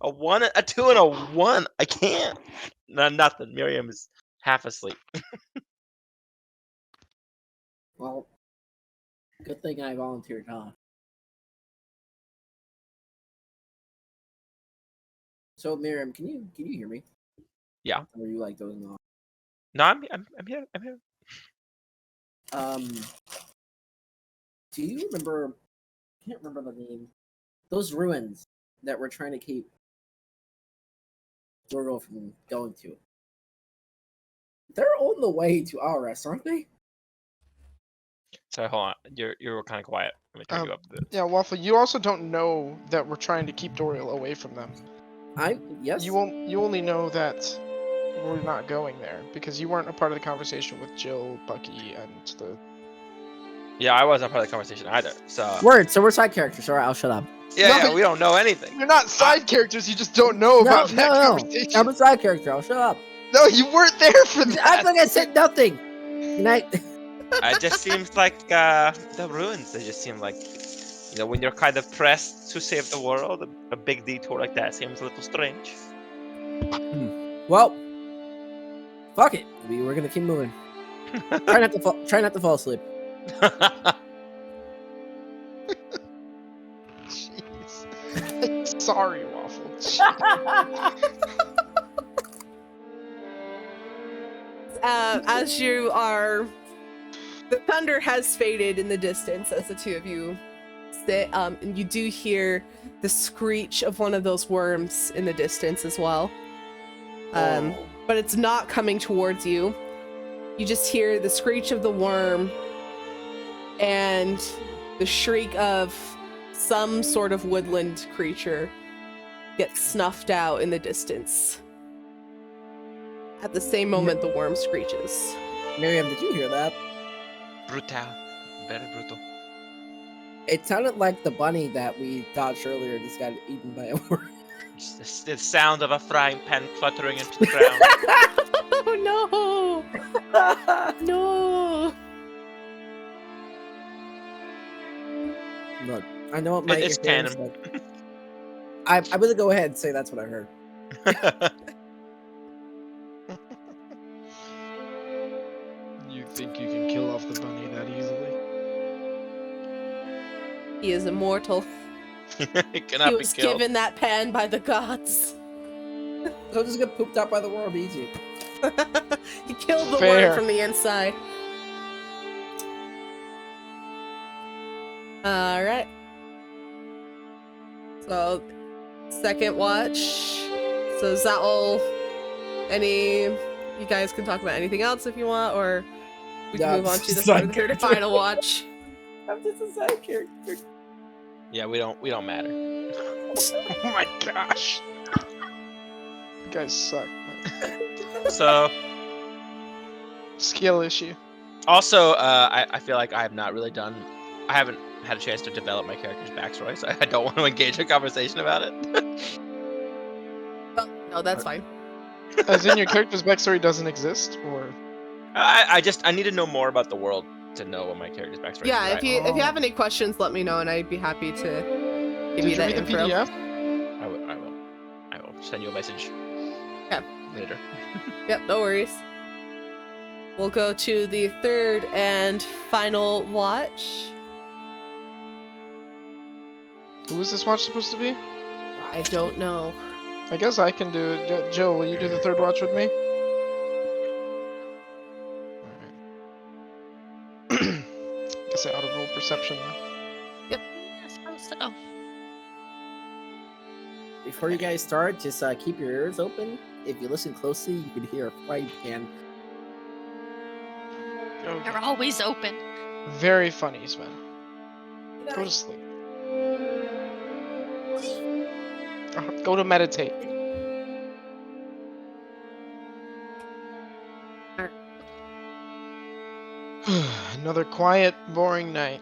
A 1, a 2, and a 1. I can't. No, nothing. Miriam is half asleep. Well, good thing I volunteered, huh? So, Miriam, can you hear me? Yeah. Or are you like dozing off? No, I'm here. I'm here. Do you remember? I can't remember the name. Those ruins that we're trying to keep Dorgo from going to. They're on the way to Owlrest, aren't they? Sorry, hold on. You were kind of quiet. Let me turn you up a bit. Yeah, Waffle, you also don't know that we're trying to keep Doriel away from them. Yes. You only know that we're not going there because you weren't a part of the conversation with Jill, Bucky, and the. Yeah, I wasn't part of the conversation either. So Word. So we're side characters. All right, I'll shut up. yeah, we don't know anything. You're not side characters. You just don't know about that conversation. I'm a side character. I'll shut up. No, you weren't there for that. I think I said nothing. Good night. It just seems like the ruins. They just seem like, when you're kind of pressed to save the world, a big detour like that seems a little strange. Well, fuck it. We're gonna keep moving. Try not to fall asleep. Jeez. Sorry, Waffle. As you are, the thunder has faded in the distance as the two of you sit, and you do hear the screech of one of those worms in the distance as well. But it's not coming towards you. You just hear the screech of the worm and the shriek of some sort of woodland creature gets snuffed out in the distance. At the same moment, the worm screeches. Miriam, did you hear that? Brutal. Very brutal. It sounded like the bunny that we dodged earlier just got eaten by a worm. It's the sound of a frying pan fluttering into the ground. Oh no! No! Look, I know what my It's earphones canon. said. I'm gonna go ahead and say that's what I heard. You think you can kill off the bunny that easily? He is immortal. It cannot He be was killed. given that pan by the gods. So just get pooped out by the worm easy. He killed the Fair. worm from the inside. Alright. So, second watch. So is that all? You guys can talk about anything else if you want, or we can Yeah, move on to the side third and final watch. I'm just a side character. Yeah, we don't matter. Oh my gosh. You guys suck. So Skill issue. also, I feel like I have not really done. I haven't had a chance to develop my character's backstory, so I don't want to engage in conversation about it. Oh, no, that's fine. As in your character's backstory doesn't exist, or I need to know more about the world to know what my character's backstory Yeah, is. if you have any questions, let me know, and I'd be happy to give did you you that read the info. PDF? I will send you a message. Okay. Later. Yep, no worries. We'll go to the third and final watch. Who is this watch supposed to be? I don't know. I guess I can do it. Jill, will you do the third watch with me? Alright. Guess I ought to roll perception then. I suppose so. Before you guys start, just keep your ears open. If you listen closely, you can hear a frying pan. They're always open. Very funny, Sven. Go to sleep. Go to meditate. Another quiet, boring night.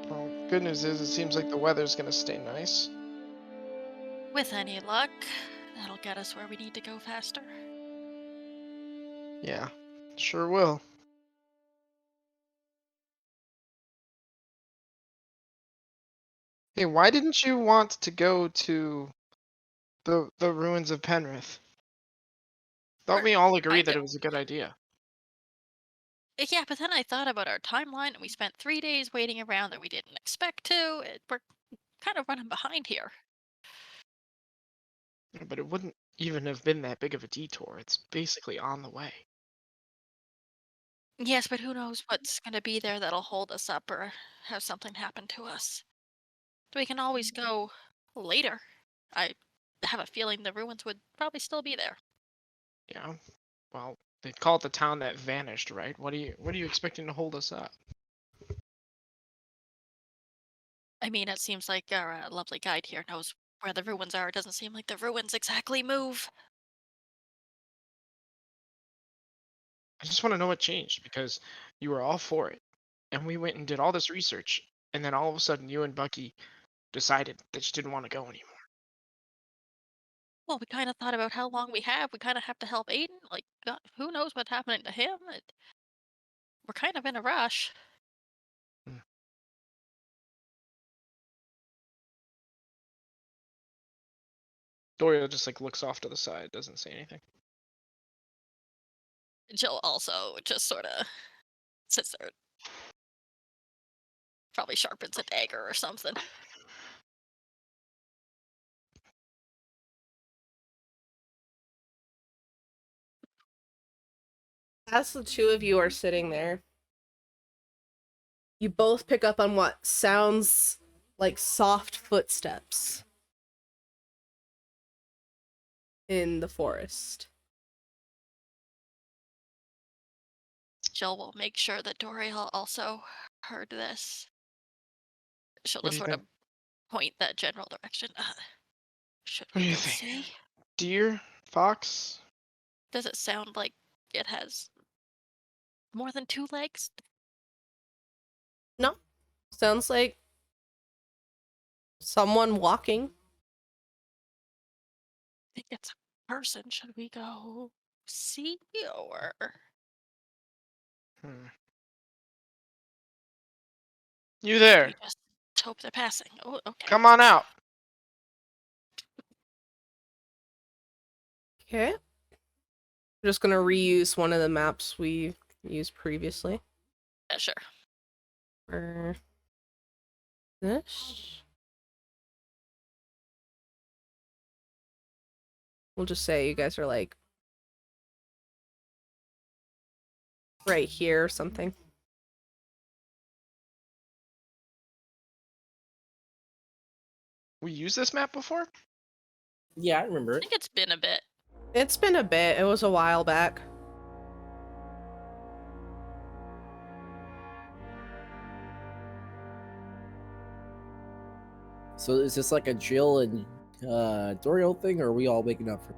Well, good news is it seems like the weather's gonna stay nice. With any luck, that'll get us where we need to go faster. Yeah, sure will. Hey, why didn't you want to go to the ruins of Penrith? Thought we all agreed that it was a good idea. Yeah, but then I thought about our timeline, and we spent 3 days waiting around that we didn't expect to. We're kind of running behind here. But it wouldn't even have been that big of a detour. It's basically on the way. Yes, but who knows what's going to be there that'll hold us up or have something happen to us. We can always go later. I have a feeling the ruins would probably still be there. Yeah. Well, they call it the town that vanished, right? What are you expecting to hold us up? I mean, it seems like our lovely guide here knows where the ruins are. It doesn't seem like the ruins exactly move. I just want to know what changed because you were all for it, and we went and did all this research, and then all of a sudden you and Bucky decided that you didn't want to go anymore. Well, we kind of thought about how long we have. We kind of have to help Aiden. Like, God, who knows what's happening to him? We're kind of in a rush. Doria just like looks off to the side, doesn't say anything. Jill also just sort of sits there. Probably sharpens a dagger or something. As the two of you are sitting there, you both pick up on what sounds like soft footsteps in the forest. Jill will make sure that Doriel also heard this. She'll What just do you sort of point that general direction. Should What do we you go think? see? Deer? Fox? Does it sound like it has more than 2 legs? No, sounds like someone walking. I think it's a person. Should we go see or Hmm. You should there? we just hope they're passing? Oh, okay. Come on out. Okay. We're just gonna reuse one of the maps we used previously. Yeah, sure. For this. We'll just say you guys are like right here or something. We used this map before? Yeah, I remember I it. think it's been a bit. It's been a bit. It was a while back. So is this like a Jill and Doriel thing, or are we all waking up from?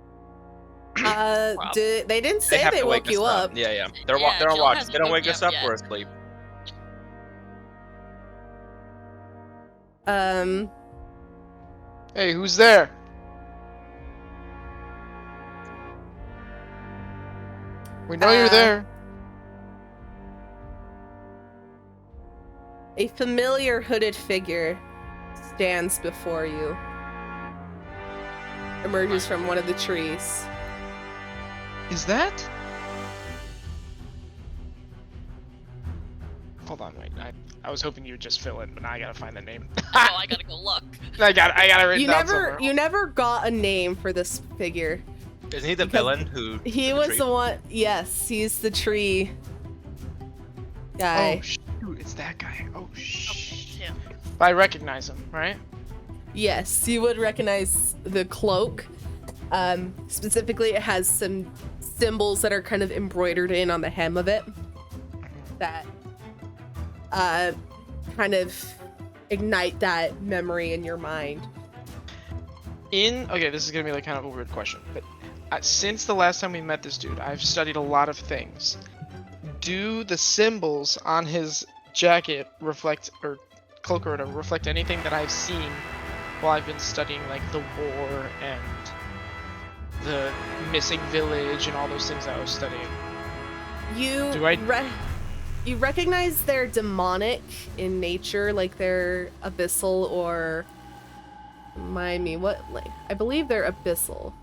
They didn't say have they to wake woke you us up. Yeah, yeah. They're Yeah, on Jill watch. hasn't They don't woke wake us up up. yet. We're asleep. Hey, who's there? We know you're there. A familiar hooded figure stands before you. Emerges from one of the trees. Is that? Hold on, wait. I was hoping you would just fill in, but now I gotta find the name. Oh, I gotta go look. I got it written down somewhere. You never got a name for this figure. Isn't he the Because villain who? He the was tree? the one. Yes, he's the tree guy. Oh shoot, it's that guy. Oh shh. Yeah. I recognize him, right? Yes, you would recognize the cloak. Specifically, it has some symbols that are kind of embroidered in on the hem of it that kind of ignite that memory in your mind. Okay, this is gonna be like kind of a weird question, but since the last time we met this dude, I've studied a lot of things. Do the symbols on his jacket reflect, or cloak or whatever, reflect anything that I've seen while I've been studying, like the war and the missing village and all those things I was studying? You you recognize they're demonic in nature, like they're abyssal or remind me what, like, I believe they're abyssal.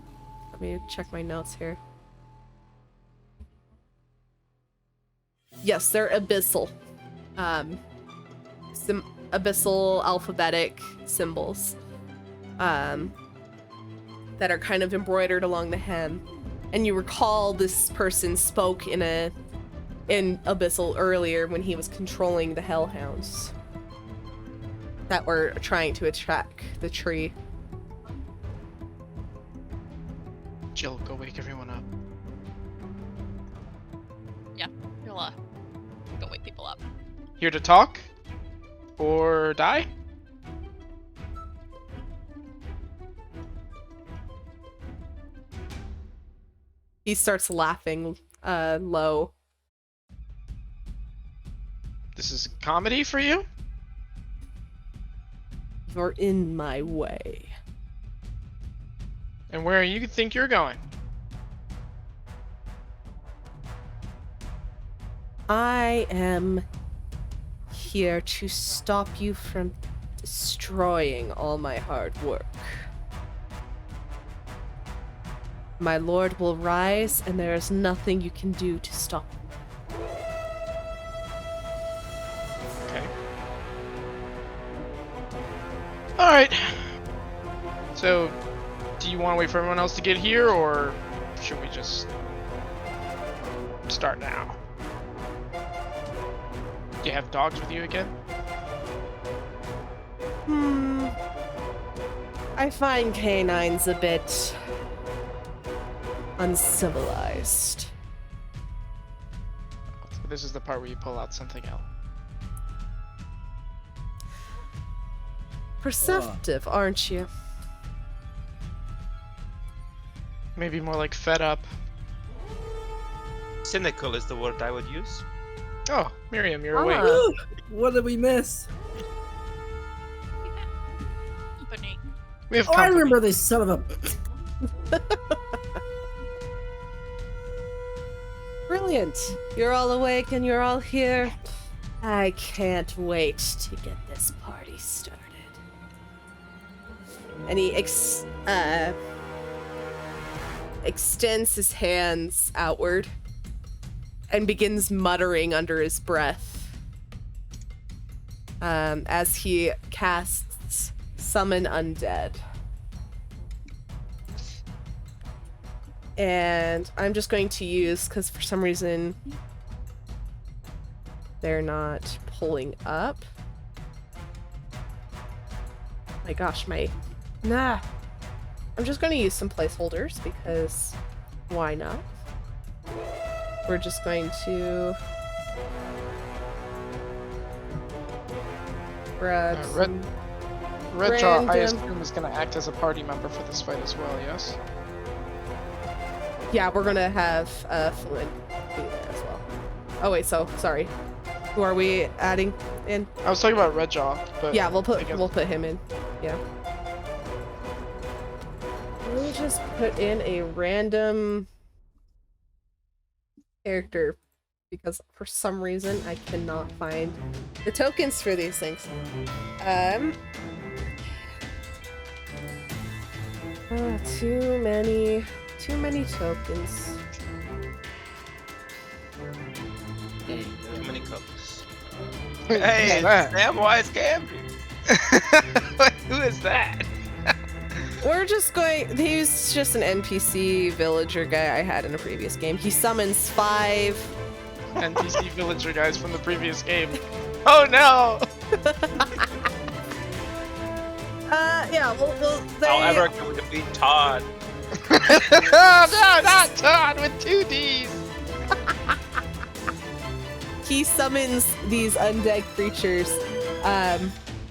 Let me check my notes here. Yes, they're abyssal. Abyssal alphabetic symbols. That are kind of embroidered along the hem. And you recall this person spoke in abyssal earlier when he was controlling the hellhounds that were trying to attack the tree. Jill, go wake everyone up. Yeah, you'll go wake people up. Here to talk? Or die? He starts laughing low. This is comedy for you? You're in my way. And where you think you're going? I am here to stop you from destroying all my hard work. My lord will rise, and there is nothing you can do to stop him. Okay. Alright. So, do you want to wait for everyone else to get here, or should we just start now? Do you have dogs with you again? I find canines a bit uncivilized. So this is the part where you pull out something else. Perceptive, aren't you? Maybe more like fed up. Cynical is the word I would use. Oh, Miriam, you're awake. Woo! What did we miss? Company. We have Oh, I company. remember this son of a. Brilliant. You're all awake and you're all here. I can't wait to get this party started. And he extends his hands outward and begins muttering under his breath as he casts Summon Undead. And I'm just going to use, because for some reason they're not pulling up. My gosh, I'm just going to use some placeholders because why not? We're just going to grab Redjaw, I random- assume, is going to act as a party member for this fight as well, yes? Yeah, we're gonna have Flint be there as well. Oh wait, sorry. Who are we adding in? I was talking about Redjaw, but Yeah, we'll I guess- put him in. Yeah. Let me just put in a random character because for some reason I cannot find the tokens for these things. Too many tokens. Too many cooks. Who Hey, is that? Samwise Gamgee. Who is that? We're just going. He's just an NPC villager guy I had in a previous game. He summons 5. NPC villager guys from the previous game. Oh no! Yeah, they. However, can we defeat Todd? No, not Todd with 2 Ds. he summons these undead creatures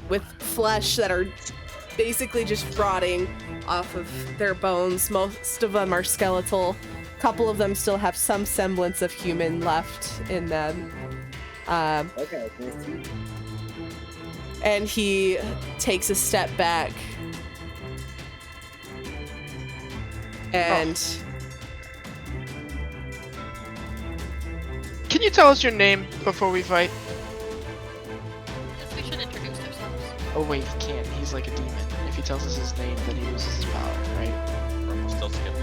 with flesh that are basically just rotting off of their bones. Most of them are skeletal. A couple of them still have some semblance of human left in them. Okay. And he takes a step back. And Can you tell us your name before we fight? Guess we should introduce ourselves. Oh wait, he can't. He's like a demon. If he tells us his name, then he loses his power, right? We're still together.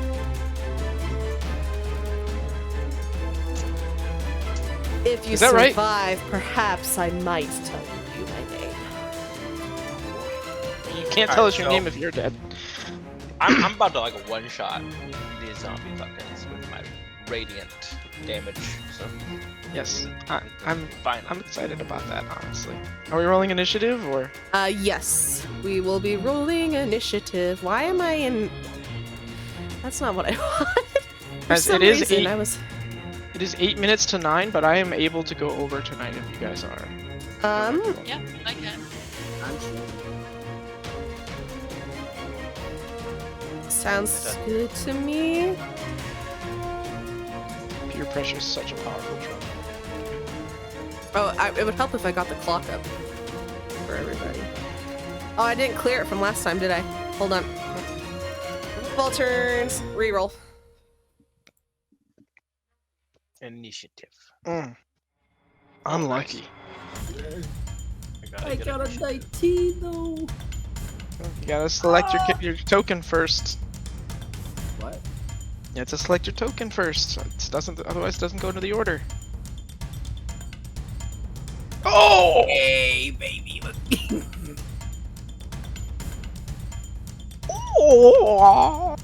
if you Is that right? survive, perhaps I might tell you my name. You can't Alright, tell us your so- name if you're dead. I'm about to like one-shot these zombie fuckers with my radiant damage. So Yes, I'm fine. excited about that, honestly. Are we rolling initiative or? Yes, we will be rolling initiative. Why am I in? That's not what I wanted. For As some it is reason, eight- I was. It is 8 minutes to 9, but I am able to go over tonight if you guys are. Yeah, I can. I'm sure. Sounds good to me. Peer pressure is such a powerful drug. Oh, it would help if I got the clock up for everybody. Oh, I didn't clear it from last time, did I? Hold on. Ball turns. Reroll. Initiative. Unlucky. I got a 19 though. You gotta select your token first. What? You have to select your token first. Otherwise it doesn't go into the order. Oh! Hey, baby. Oh!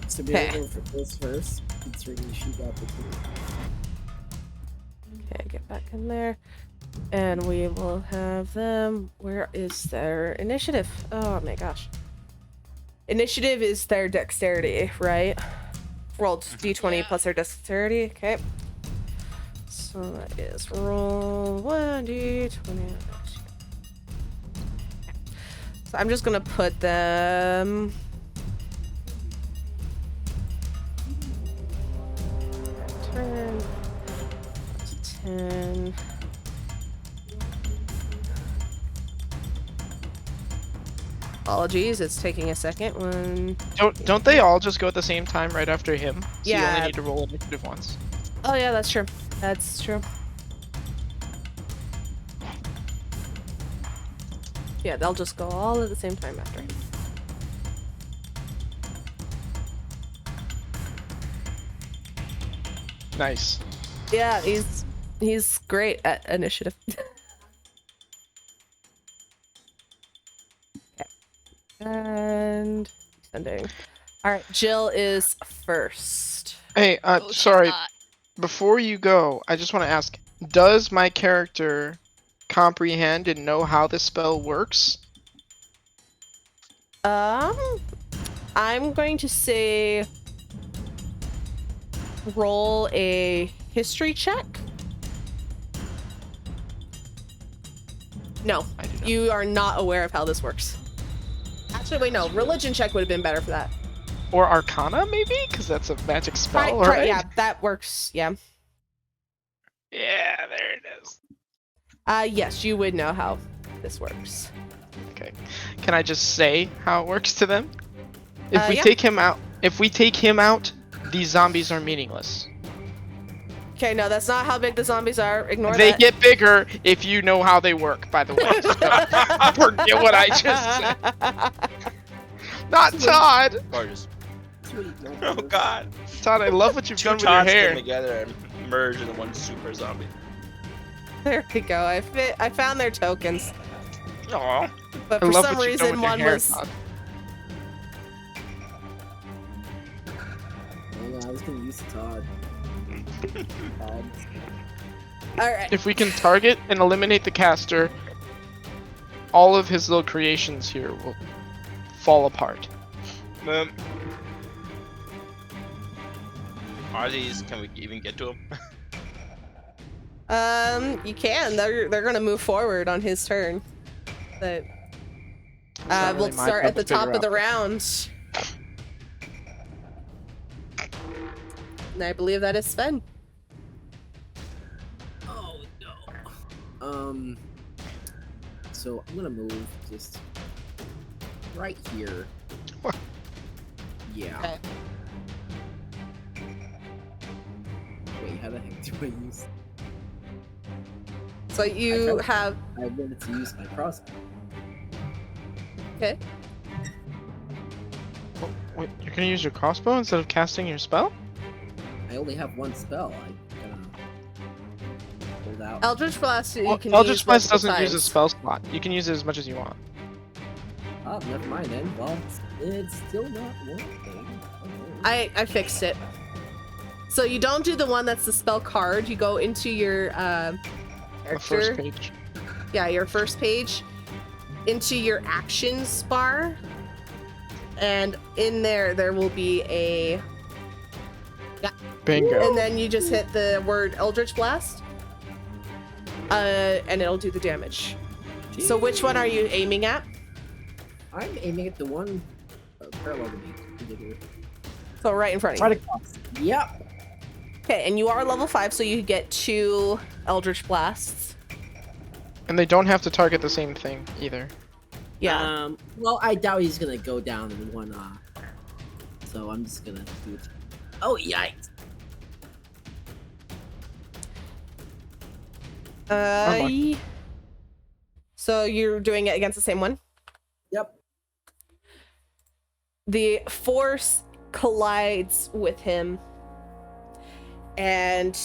So be Okay. able for this first, considering she got the two. Okay, get back in there. And we will have them. Where is their initiative? Oh my gosh. Initiative is their dexterity, right? Rolled d20 Yeah. plus their dexterity. Okay. So that is roll 1d20. So I'm just gonna put them. Turn. 10. Apologies, it's taking a second. One. Don't they all just go at the same time right after him? So you Yeah. only need to roll initiative once. Oh yeah, that's true. That's true. Yeah, they'll just go all at the same time after him. Nice. Yeah, he's great at initiative. Okay. And sending. All right, Jill is first. Hey, Oh, she's sorry. hot. Before you go, I just want to ask, does my character comprehend and know how this spell works? I'm going to say roll a history check. No, I do not. you are not aware of how this works. Actually, wait, no. Religion check would have been better for that. Or Arcana, maybe? Because that's a magic spell, right? Yeah, that works. Yeah. Yeah, there it is. Yes, you would know how this works. Okay. Can I just say how it works to them? If we Yeah. take him out, these zombies are meaningless. Okay, no, that's not how big the zombies are. Ignore They that. get bigger if you know how they work, by the way. So, forget what I just said. Not Todd! Gorgeous. Sweet. Oh god. Todd, I love what you've Two done with your Todds hair. came together and merged into one super zombie. There we go. I found their tokens, Aww. but I for love some what you've done reason with your one hair, was. Todd. I was gonna use Todd. All right. If we can target and eliminate the caster, all of his little creations here will fall apart. Are these? Can we even get to them? You can. They're gonna move forward on his turn. But not we'll really my start job at the to figure top of the out. round. And I believe that is Sven. Oh no. So I'm gonna move just right here. What? Yeah. Okay. Wait, how the heck do I use? So you I have wanted to use my crossbow. okay. Oh, wait, you're gonna use your crossbow instead of casting your spell? I only have one spell. I'm gonna hold out. Eldritch Blast. You can Eldritch use Blast multiple doesn't use a times. spell slot. You can use it as much as you want. Oh, never mind then. Well, it's still not working. I fixed it. So you don't do the one that's the spell card. You go into your The first character. page. Yeah, your first page, into your actions bar, and in there will be a, Bingo. and then you just hit the word Eldritch Blast, and it'll do the damage. So which one are you aiming at? I'm aiming at the one parallel to me. So right in front of you. Right across. Yep. Okay, and you are level 5, so you get 2 Eldritch Blasts. And they don't have to target the same thing either. Yeah. Well, I doubt he's gonna go down in one. So I'm just gonna do it. Oh yikes! So you're doing it against the same one? Yep. The force collides with him, and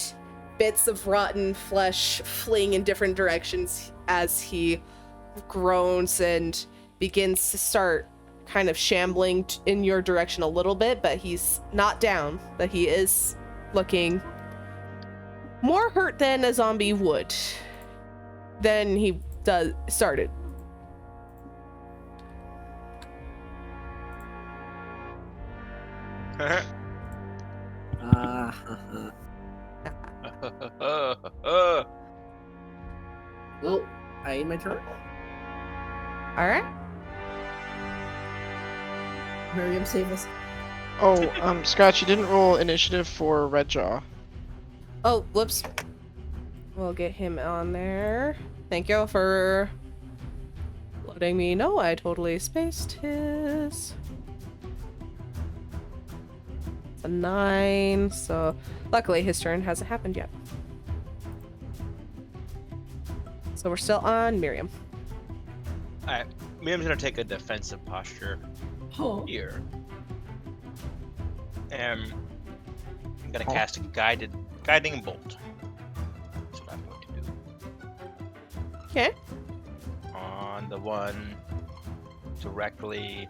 bits of rotten flesh fling in different directions as he groans and begins to start kind of shambling in your direction a little bit, but he's not down, but he is looking more hurt than a zombie would than he started. Well, I end my turn. All right. Miriam, save us. Oh, Scratch, you didn't roll initiative for Redjaw. Oh, whoops. We'll get him on there. Thank you for letting me know. I totally spaced his. It's a 9, so luckily his turn hasn't happened yet. So we're still on Miriam. Alright, Miriam's gonna take a defensive posture Oh. here. And I'm gonna cast a guiding bolt. That's what I'm going to do. Okay. On the one directly.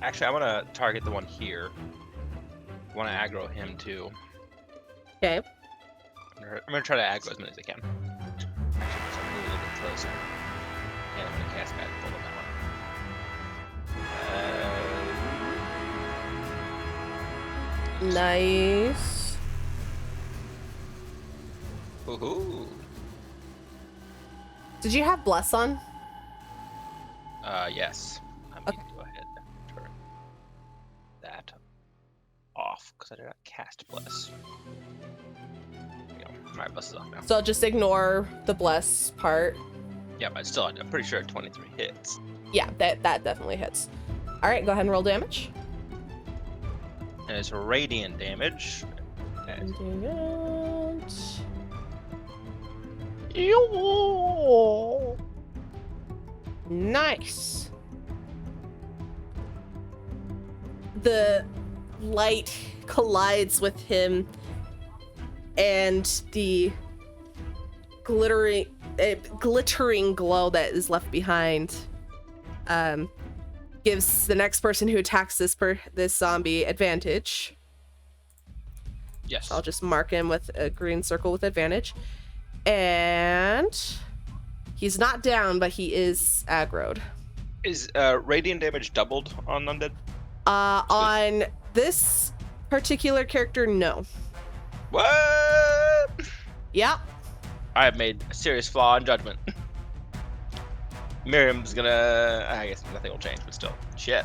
Actually, I want to target the one here. I want to aggro him too. Okay. I'm gonna try to aggro as many as I can. Actually, so I'm a little bit closer. And I'm gonna cast guiding bolt on that one. Nice. Woohoo! Did you have Bless on? Yes. I'm going to go ahead and turn that off because I did not cast Bless. There we go. Alright, Bless is off now. So just ignore the Bless part. Yeah, but still, I'm pretty sure 23 hits. Yeah, that definitely hits. All right, go ahead and roll damage. And it's radiant damage. And Radiant. Yo! Nice. The light collides with him, and the glittering glow that is left behind gives the next person who attacks this zombie advantage. yes. I'll just mark him with a green circle with advantage. And he's not down, but he is aggroed. Is radiant damage doubled on undead? On this particular character, no. What? Yeah. I have made a serious flaw in judgment. Miriam's gonna. I guess nothing will change, but still. Shit.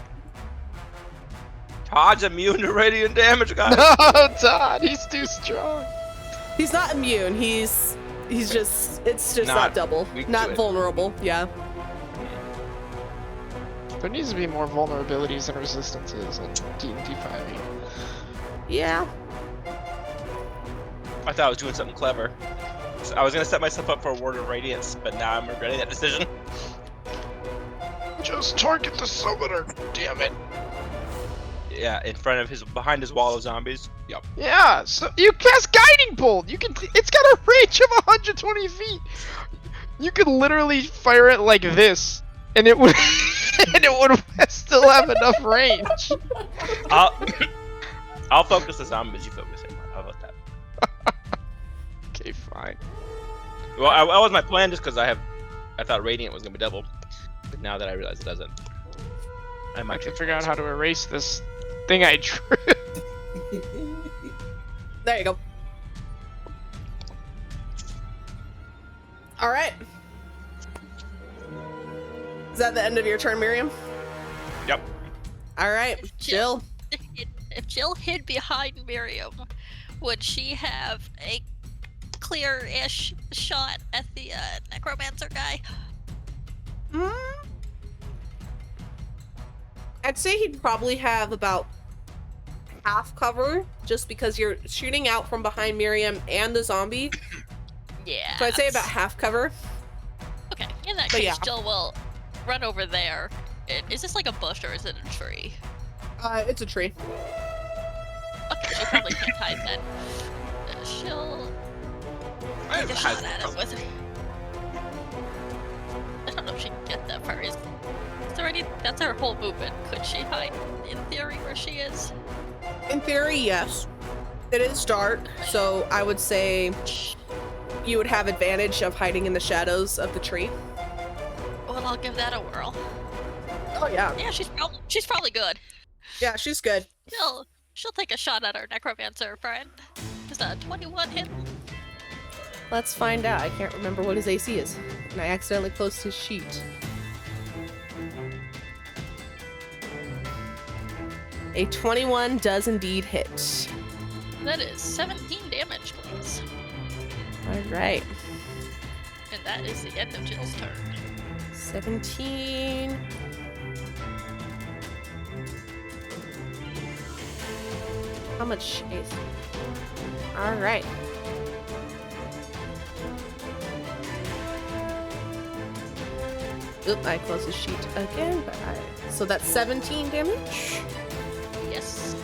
Todd's immune to radiant damage, guys. No, Todd, he's too strong. He's not immune. He's just. It's just Not not double. weak to Not it. vulnerable. Yeah. There needs to be more vulnerabilities and resistances in D&D 5e. Yeah. I thought I was doing something clever. So I was gonna set myself up for a Ward of Radiance, but now I'm regretting that decision. Just target the summoner, damn it. Yeah, in front of behind his wall of zombies. Yep. Yeah, so you cast Guiding Bolt. You can. It's got a range of 120 feet. You could literally fire it like this, and it would, and it would still have enough range. I'll focus the zombies. You focus him. How about that? Okay, fine. Well, that was my plan, just because I thought Radiant was gonna be double, but now that I realize it doesn't, I might I can just figure out how to erase this thing I drew. There you go. All right. Is that the end of your turn, Miriam? Yep. All right, Jill. If Jill hid behind Miriam, would she have a clear-ish shot at the necromancer guy? I'd say he'd probably have about half cover, just because you're shooting out from behind Miriam and the zombie. Yeah. So I'd say about half cover. Okay, in that But case, yeah. Jill will run over there. Is this like a bush or is it a tree? It's a tree. Okay, she probably can't hide then. She'll take a shot at it with. I don't know if she can get that far. Is there any? That's her whole movement. Could she hide in theory where she is? In theory, yes. It is dark, so I would say you would have advantage of hiding in the shadows of the tree. Well, I'll give that a whirl. Oh yeah. Yeah, she's probably good. Yeah, she's good. She'll take a shot at our necromancer friend. Is that a 21 hit? Let's find out. I can't remember what his AC is. And I accidentally closed his sheet. A 21 does indeed hit. That is 17 damage, please. Alright. And that is the end of Jill's turn. 17. How much AC? Alright. Oop, I closed the sheet again, but so that's 17 damage. Yes.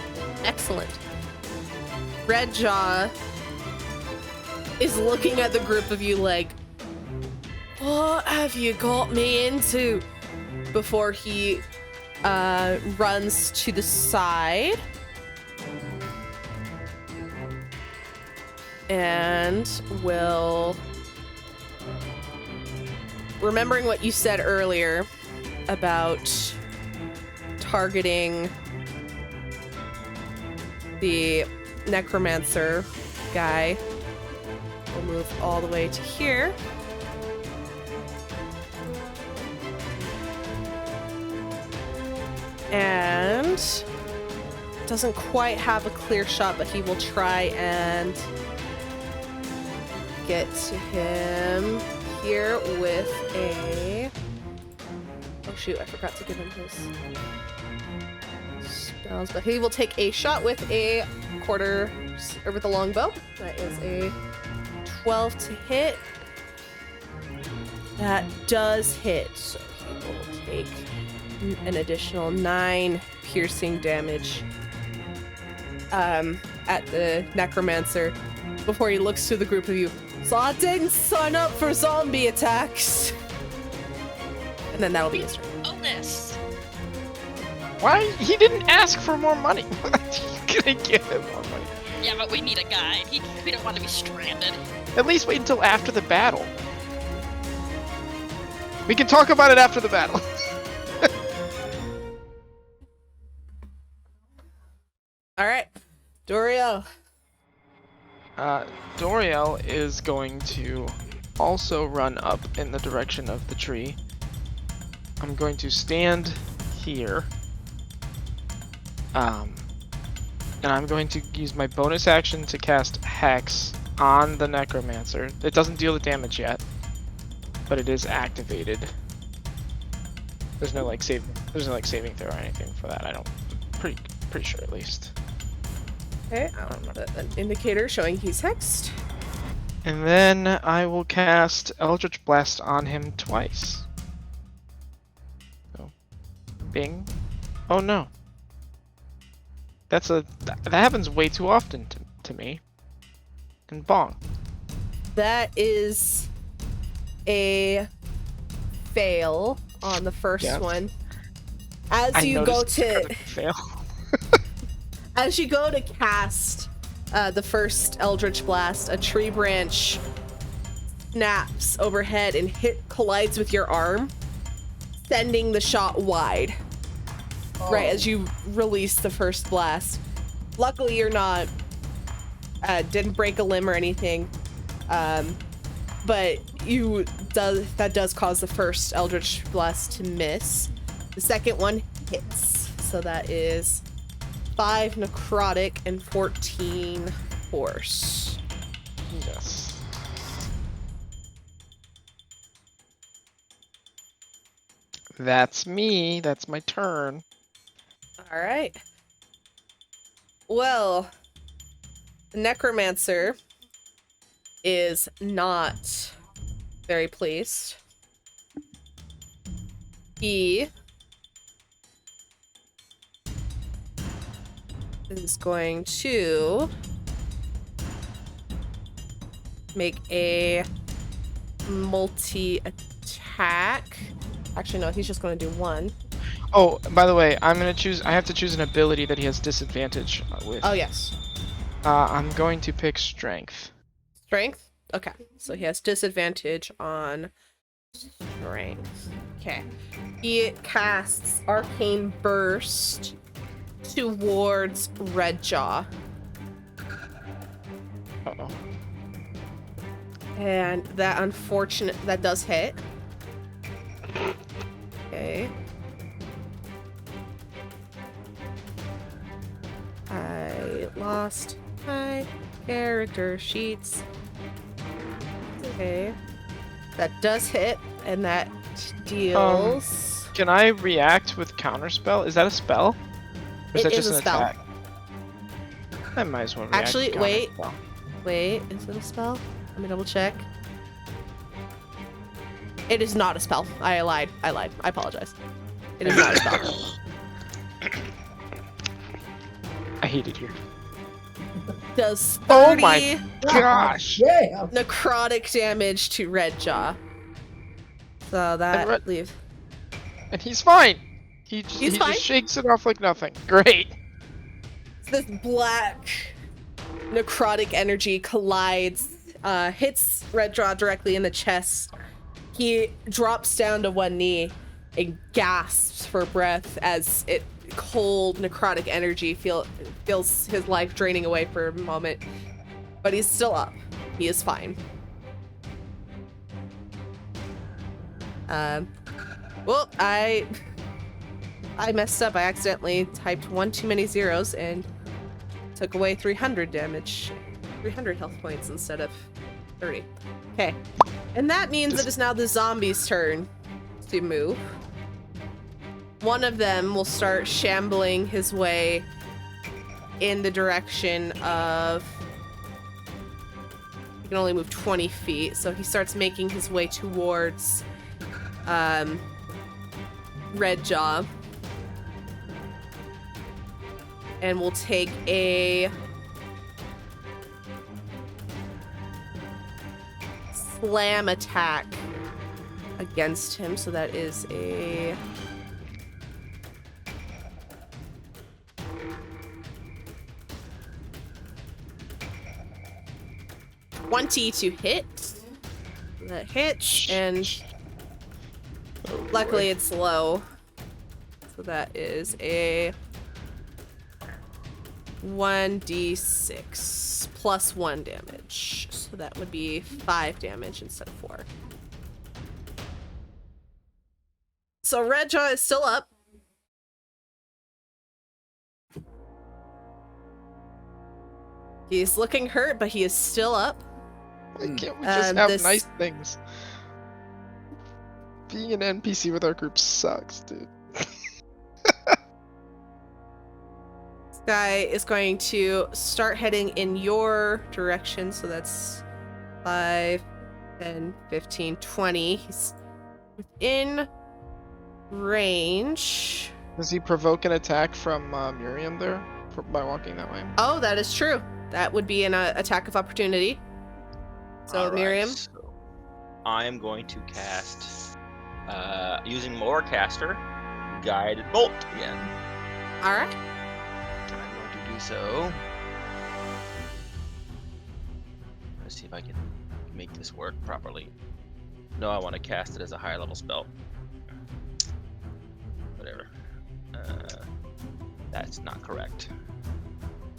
Excellent. Red Jaw is looking at the group of you like, what have you got me into? Before he runs to the side. And will, remembering what you said earlier about targeting the necromancer guy, we'll move all the way to here. And doesn't quite have a clear shot, but he will try and get to him here with a... Oh shoot, I forgot to give him his spells, but he will take a shot with a quarter, or with a longbow. That is a 12 to hit. That does hit, so he will take an additional 9 piercing damage at the necromancer before he looks to the group of you. So I didn't sign up for zombie attacks. And then that'll be his turn. Bonus. Why? He didn't ask for more money. You gonna give him more money? Yeah, but we need a guide. We don't want to be stranded. At least wait until after the battle. We can talk about it after the battle. All right. Doriel. Doriel is going to also run up in the direction of the tree. I'm going to stand here. And I'm going to use my bonus action to cast Hex on the Necromancer. It doesn't deal the damage yet, but it is activated. There's no like saving throw or anything for that. I don't. Pretty sure at least. Okay, an indicator showing he's hexed. And then I will cast Eldritch Blast on him twice. So, bing. Oh no. That happens way too often to me. And bong. That is a fail on the first one. As you go to fail. As you go to cast the first Eldritch Blast, a tree branch snaps overhead and collides with your arm, sending the shot wide. Right as you release the first blast. Luckily, you're not didn't break a limb or anything, but that does cause the first Eldritch Blast to miss. The second one hits, so that is 5 necrotic and 14 force. Yes. That's me. That's my turn. All right. Well, the Necromancer is not very pleased. He is going to make a multi-attack. Actually, no, he's just going to do one. Oh, by the way, I have to choose an ability that he has disadvantage with. Oh, yes. I'm going to pick Strength. Strength? Okay. So he has disadvantage on Strength. Okay. He casts Arcane Burst towards Redjaw. Uh-oh. And that does hit. Okay. I lost my character sheets. Okay. That does hit, and that deals... Can I react with Counterspell? Is that a spell? Or is that just an attack? I might as well react. Actually, with wait. Counterspell. Wait, is it a spell? Let me double check. It is not a spell. I lied. I apologize. It is not a spell. I hate it here. Does 30 Oh my gosh! Yeah. necrotic damage to Redjaw. So that leaves. And he's fine. He fine? just shakes it off like nothing. Great. This black necrotic energy collides, hits Redjaw directly in the chest. He drops down to one knee and gasps for breath as cold necrotic energy feels his life draining away for a moment. But he's still up. He is fine. Well, I messed up. I accidentally typed one too many zeros and took away 300 damage. 300 health points instead of 30. Okay. And that means it is now the zombies' turn to move. One of them will start shambling his way in the direction of... He can only move 20 feet, so he starts making his way towards Redjaw. And we'll take a slam attack against him, so that is a 20 to hit. That hits, and luckily it's low. So that is a 1d6 plus 1 damage. So that would be 5 damage instead of 4. So Redjaw is still up. He's looking hurt, but he is still up. Why can't we just And have this- nice things? Being an NPC with our group sucks, dude. This guy is going to start heading in your direction. So that's 5, 10, 15, 20. He's within range. Does he provoke an attack from Miriam there by walking that way? Oh, that is true. That would be an attack of opportunity. So, Alright, Miriam. so I am going to cast, using Lorecaster, Guided Bolt again. All right. I'm going to do so. Let's see if I can make this work properly. No, I want to cast it as a higher level spell. Whatever. That's not correct.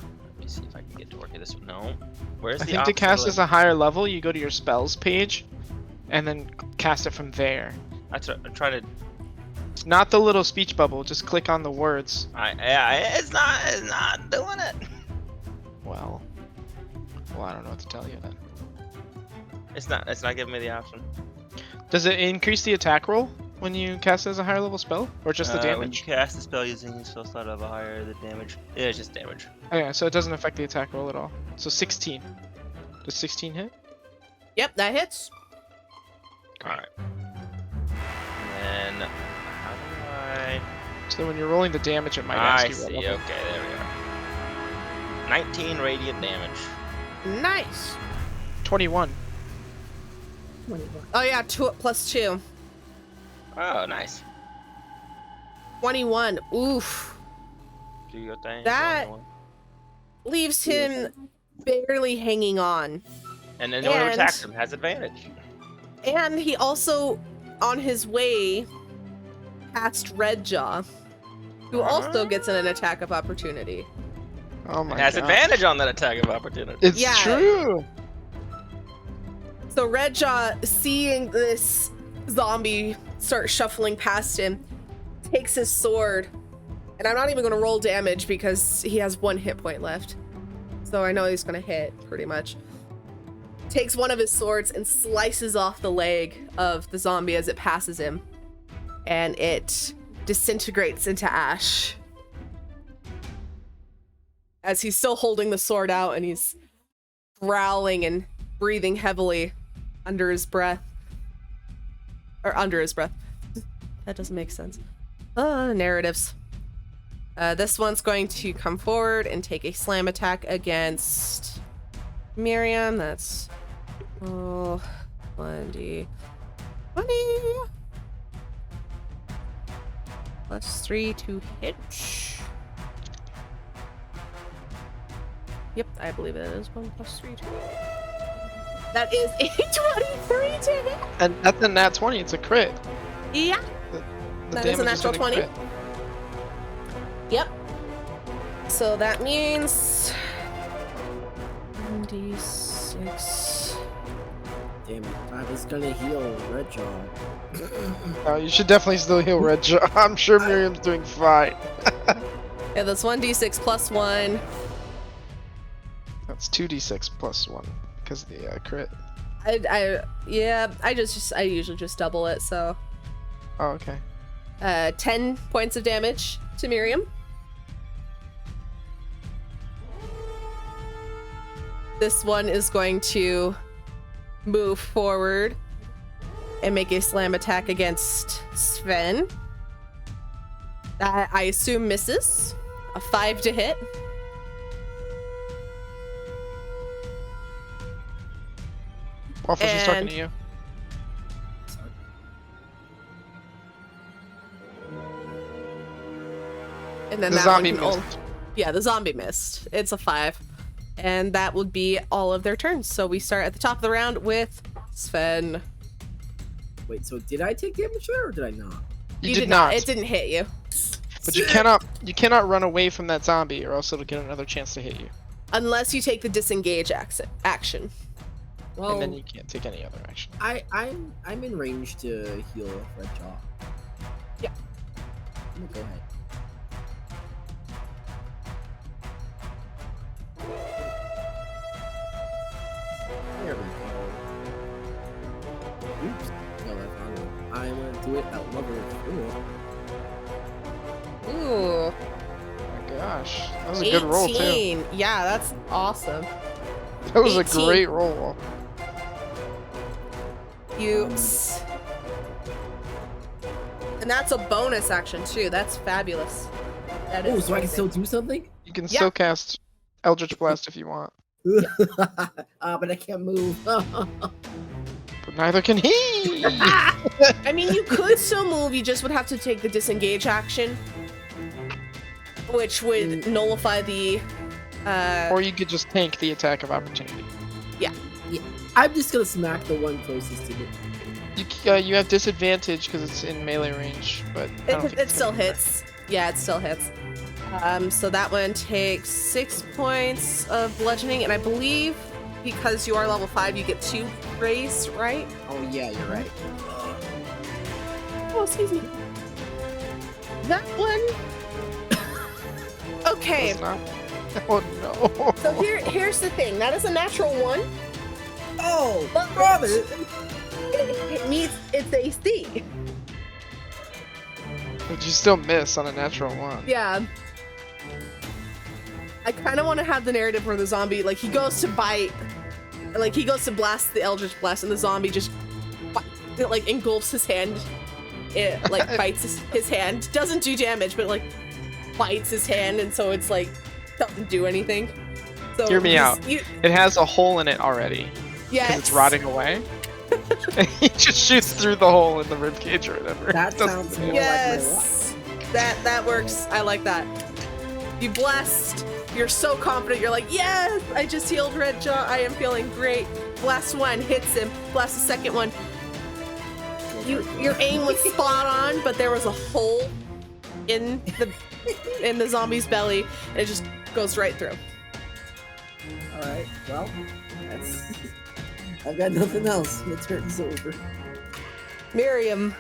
Let me see if I can get to work at this one. No. Where's I the think to opposite cast of as a higher level, you go to your spells page, and then cast it from there. That's what I'm trying to. Not the little speech bubble. Just click on the words. It's not doing it. Well, I don't know what to tell you then. It's not giving me the option. Does it increase the attack roll when you cast it as a higher level spell, or just the When you damage? cast the spell using the spell slot of a higher the damage. Yeah, it's just damage. Oh yeah, so it doesn't affect the attack roll at all. So 16. Does 16 hit? Yep, that hits. Alright. And then how do I So when you're rolling the damage, it might ask I you what see, level. okay, there we are. 19 radiant damage. Nice. 21. Oh yeah, 2 plus 2. Oh, nice. 21. Oof. Do your thing. That- go on. Leaves him barely hanging on. And then no one who and- attacks him has advantage. And he also, on his way past Redjaw, who also gets an attack of opportunity. Oh my And has god. advantage on that attack of opportunity. It's Yeah. true. So Redjaw, seeing this zombie start shuffling past him, takes his sword, and I'm not even going to roll damage because he has 1 hit point left. So I know he's going to hit, pretty much. Takes one of his swords and slices off the leg of the zombie as it passes him. And it disintegrates into ash. As he's still holding the sword out and he's growling and breathing heavily under his breath. Or under his breath. That doesn't make sense. Narratives. This one's going to come forward and take a slam attack against Miriam. That's 1d20 plus 3 to hit. Yep, I believe it is 1 plus 3 to hit. That is a 23 to hit. And at the nat 20, it's a crit. Yeah. The That is a damage natural gonna 20. crit. Yep. So that means 1d6. Damn it. I was gonna heal Redjaw. Oh, you should definitely still heal Redjaw. I'm sure Miriam's doing fine. Yeah, that's 1d6 plus 1. That's 2d6 plus 1 because of the crit. I usually just double it, so Oh, okay. 10 points of damage to Miriam. This one is going to move forward and make a slam attack against Sven. That I assume misses. A 5 to hit. Waffles, she's talking And- to you. And then The that zombie one can missed. Yeah, the zombie missed. It's a 5. And that would be all of their turns. So we start at the top of the round with Sven. Wait, so did I take damage there or did I not? You did not. It didn't hit you. But you cannot run away from that zombie, or else it'll get another chance to hit you. Unless you take the disengage action. Well, And then you can't take any other action. I'm in range to heal Red Jaw. Yeah. I'm gonna go ahead. There we go. Oops. No, that's not it. I'm gonna do it at level 4. Ooh. Oh my gosh, that was a good roll too. 18. Yeah, that's awesome. That was 18. a great roll. And that's a bonus action too. That's fabulous. That is Oh, so I can amazing. still do something? You can Yeah. still cast Eldritch Blast if you want, But I can't move. but neither can he. I mean, you could still move. You just would have to take the disengage action, which would nullify the. Or you could just tank the attack of opportunity. I'm just gonna smack the one closest to me. You have disadvantage because it's in melee range, but I don't think It it's still gonna hits. Yeah, it still hits. So that one takes 6 points of bludgeoning, and I believe because you are level 5, you get 2 raised, right? Oh yeah, you're right. Oh, excuse me. That one. Okay. It's not. Oh no. So here's the thing. That is a natural 1. Oh, But Robin! it meets its AC. But you still miss on a natural 1. Yeah. I kind of want to have the narrative where the zombie, like, he goes to bite, like, he goes to blast the Eldritch Blast, and the zombie just, it, like, engulfs his hand. It, like, bites his hand. Doesn't do damage, but, like, bites his hand, and so it's, like, doesn't do anything. So Hear me out. It has a hole in it already. Yeah, Because it's rotting away. And he just shoots through the hole in the ribcage or whatever. That Doesn't- sounds more Yes, that works. I like that. You blast. You're so confident. You're like, yes, I just healed Red Jaw. I am feeling great. Blast 1 hits him. Blast the second one. Your aim was spot on, but there was a hole in the zombie's belly, and it just goes right through. Alright, well, that's... I've got nothing else. My turn's over. Miriam.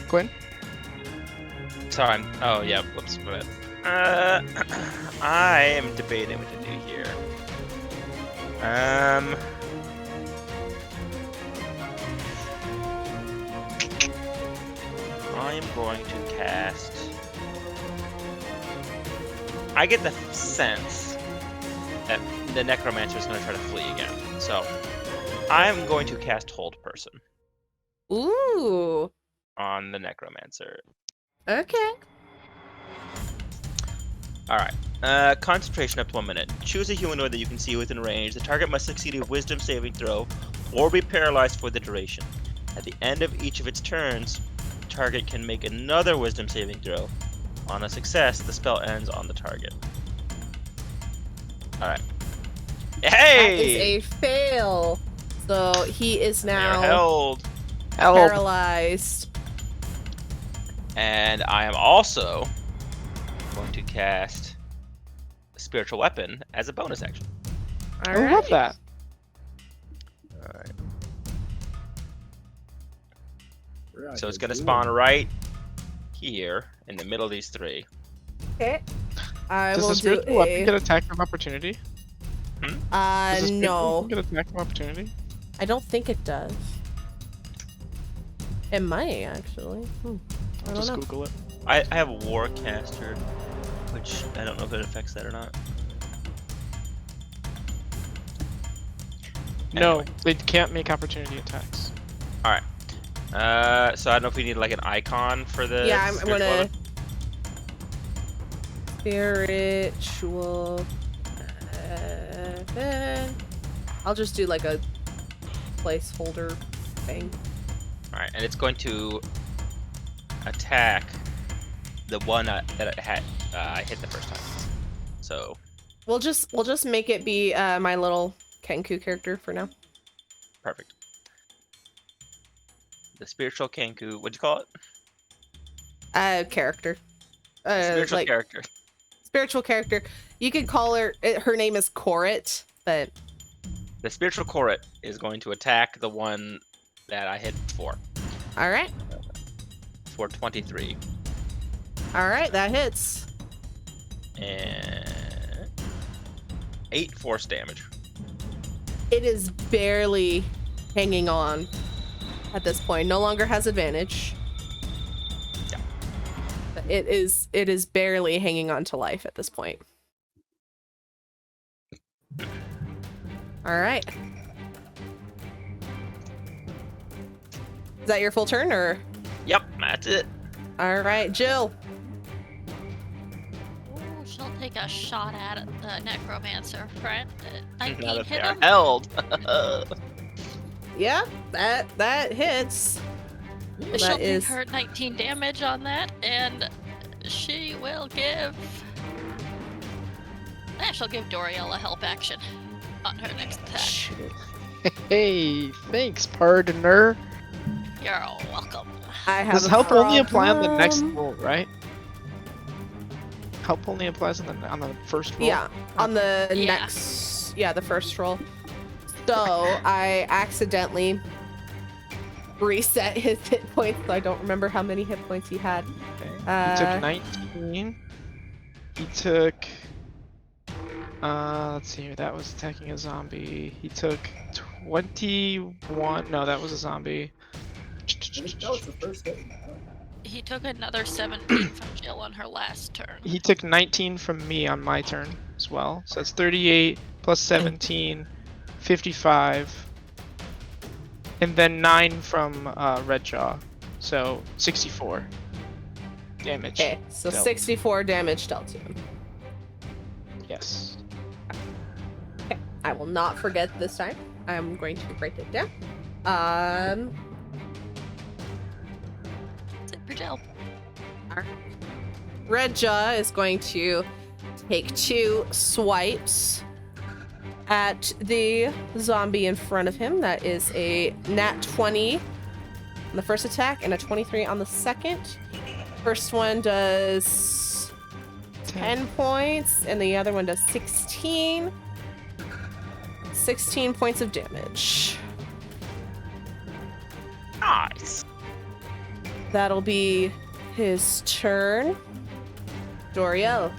Quinn? Sorry. Oh yeah. Whoops. But I am debating what to do here. I am going to cast. I get the sense that the necromancer is going to try to flee again. So I'm going to cast Hold Person Ooh. on the necromancer. Okay. Alright. Concentration up to 1 minute. Choose a humanoid that you can see within range. The target must succeed a wisdom saving throw or be paralyzed for the duration. At the end of each of its turns, the target can make another wisdom saving throw. On a success, the spell ends on the target. Alright. Hey! That is a fail. So he is You're now held. Help. paralyzed. And I am also going to cast Spiritual Weapon as a bonus action. All I love right. that. Alright. We're So it's out going to here spawn right here in the middle of these three. Okay. I Does will the do spiritual weapon a. get attack of opportunity? Does the spiritual No. weapon get attack of opportunity? I don't think it does. It might actually. I I'll don't just know. Google it. I have a Warcaster, which I don't know if it affects that or not. No, Anyway. they can't make opportunity attacks. So I don't know if we need like an icon for the. Yeah, I'm spiritual gonna. weapon. Spiritual. I'll just do like a placeholder thing. Alright, and it's going to attack the one that I hit the first time. So We'll just make it be my little Kenku character for now. Perfect. The spiritual Kenku. What'd you call it? Character. Spiritual Like character. spiritual character. You could call her. Her name is Korit, but The spiritual Korit is going to attack the one that I hit for all right, 23. all right, that hits. And 8 force damage. It is barely hanging on at this point. No longer has advantage. Yeah. But it is barely hanging on to life at this point. All right. Is that your full turn, or? Yep, that's it. All right, Jill. Ooh, she'll take a shot at the necromancer, right? Now 19 that they hit are him. held. Yeah, that hits. She'll That take is her 19 damage on that, and she will give. She'll give Doriel a help action on her next attack. Hey, thanks, partner. You're welcome. I have Does a help only apply on the next problem. roll, right? Help only applies on the first roll. Yeah, on the Yeah. next, the first roll. So I accidentally reset his hit points, so I don't remember how many hit points he had. Okay. He took 19. He took. Let's see here. That was attacking a zombie. He took 21. No, that was a zombie. I think that was the first hit. He took another 17 from Jill on her last turn. He took 19 from me on my turn as well. So that's 38 plus 17, 55. And then 9 from Redjaw. So 64 damage. Okay, so dealt. 64 damage dealt to him. Yes. Okay, I will not forget this time. I'm going to write it down. That's it for Jill. Redjaw is going to take 2 swipes at the zombie in front of him. That is a nat 20 on the first attack and a 23 on the second. First one does 10 points and the other one does 16. 16 points of damage. Nice. That'll be his turn. Doriel.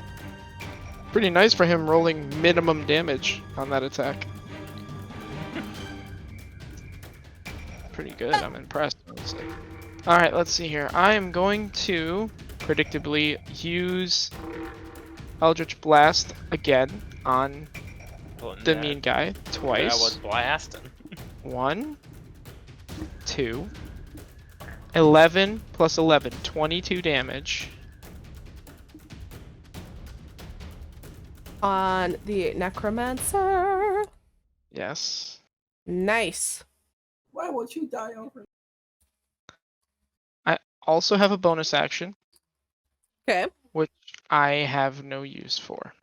Pretty nice for him rolling minimum damage on that attack. Pretty good. I'm impressed, honestly. Alright, let's see here. I am going to predictably use Eldritch Blast again on the mean guy twice. That was blasting. 1, 2, 11 plus 11, 22 damage. On the necromancer. Yes. Nice. Why won't you die over? I also have a bonus action, Okay. which I have no use for.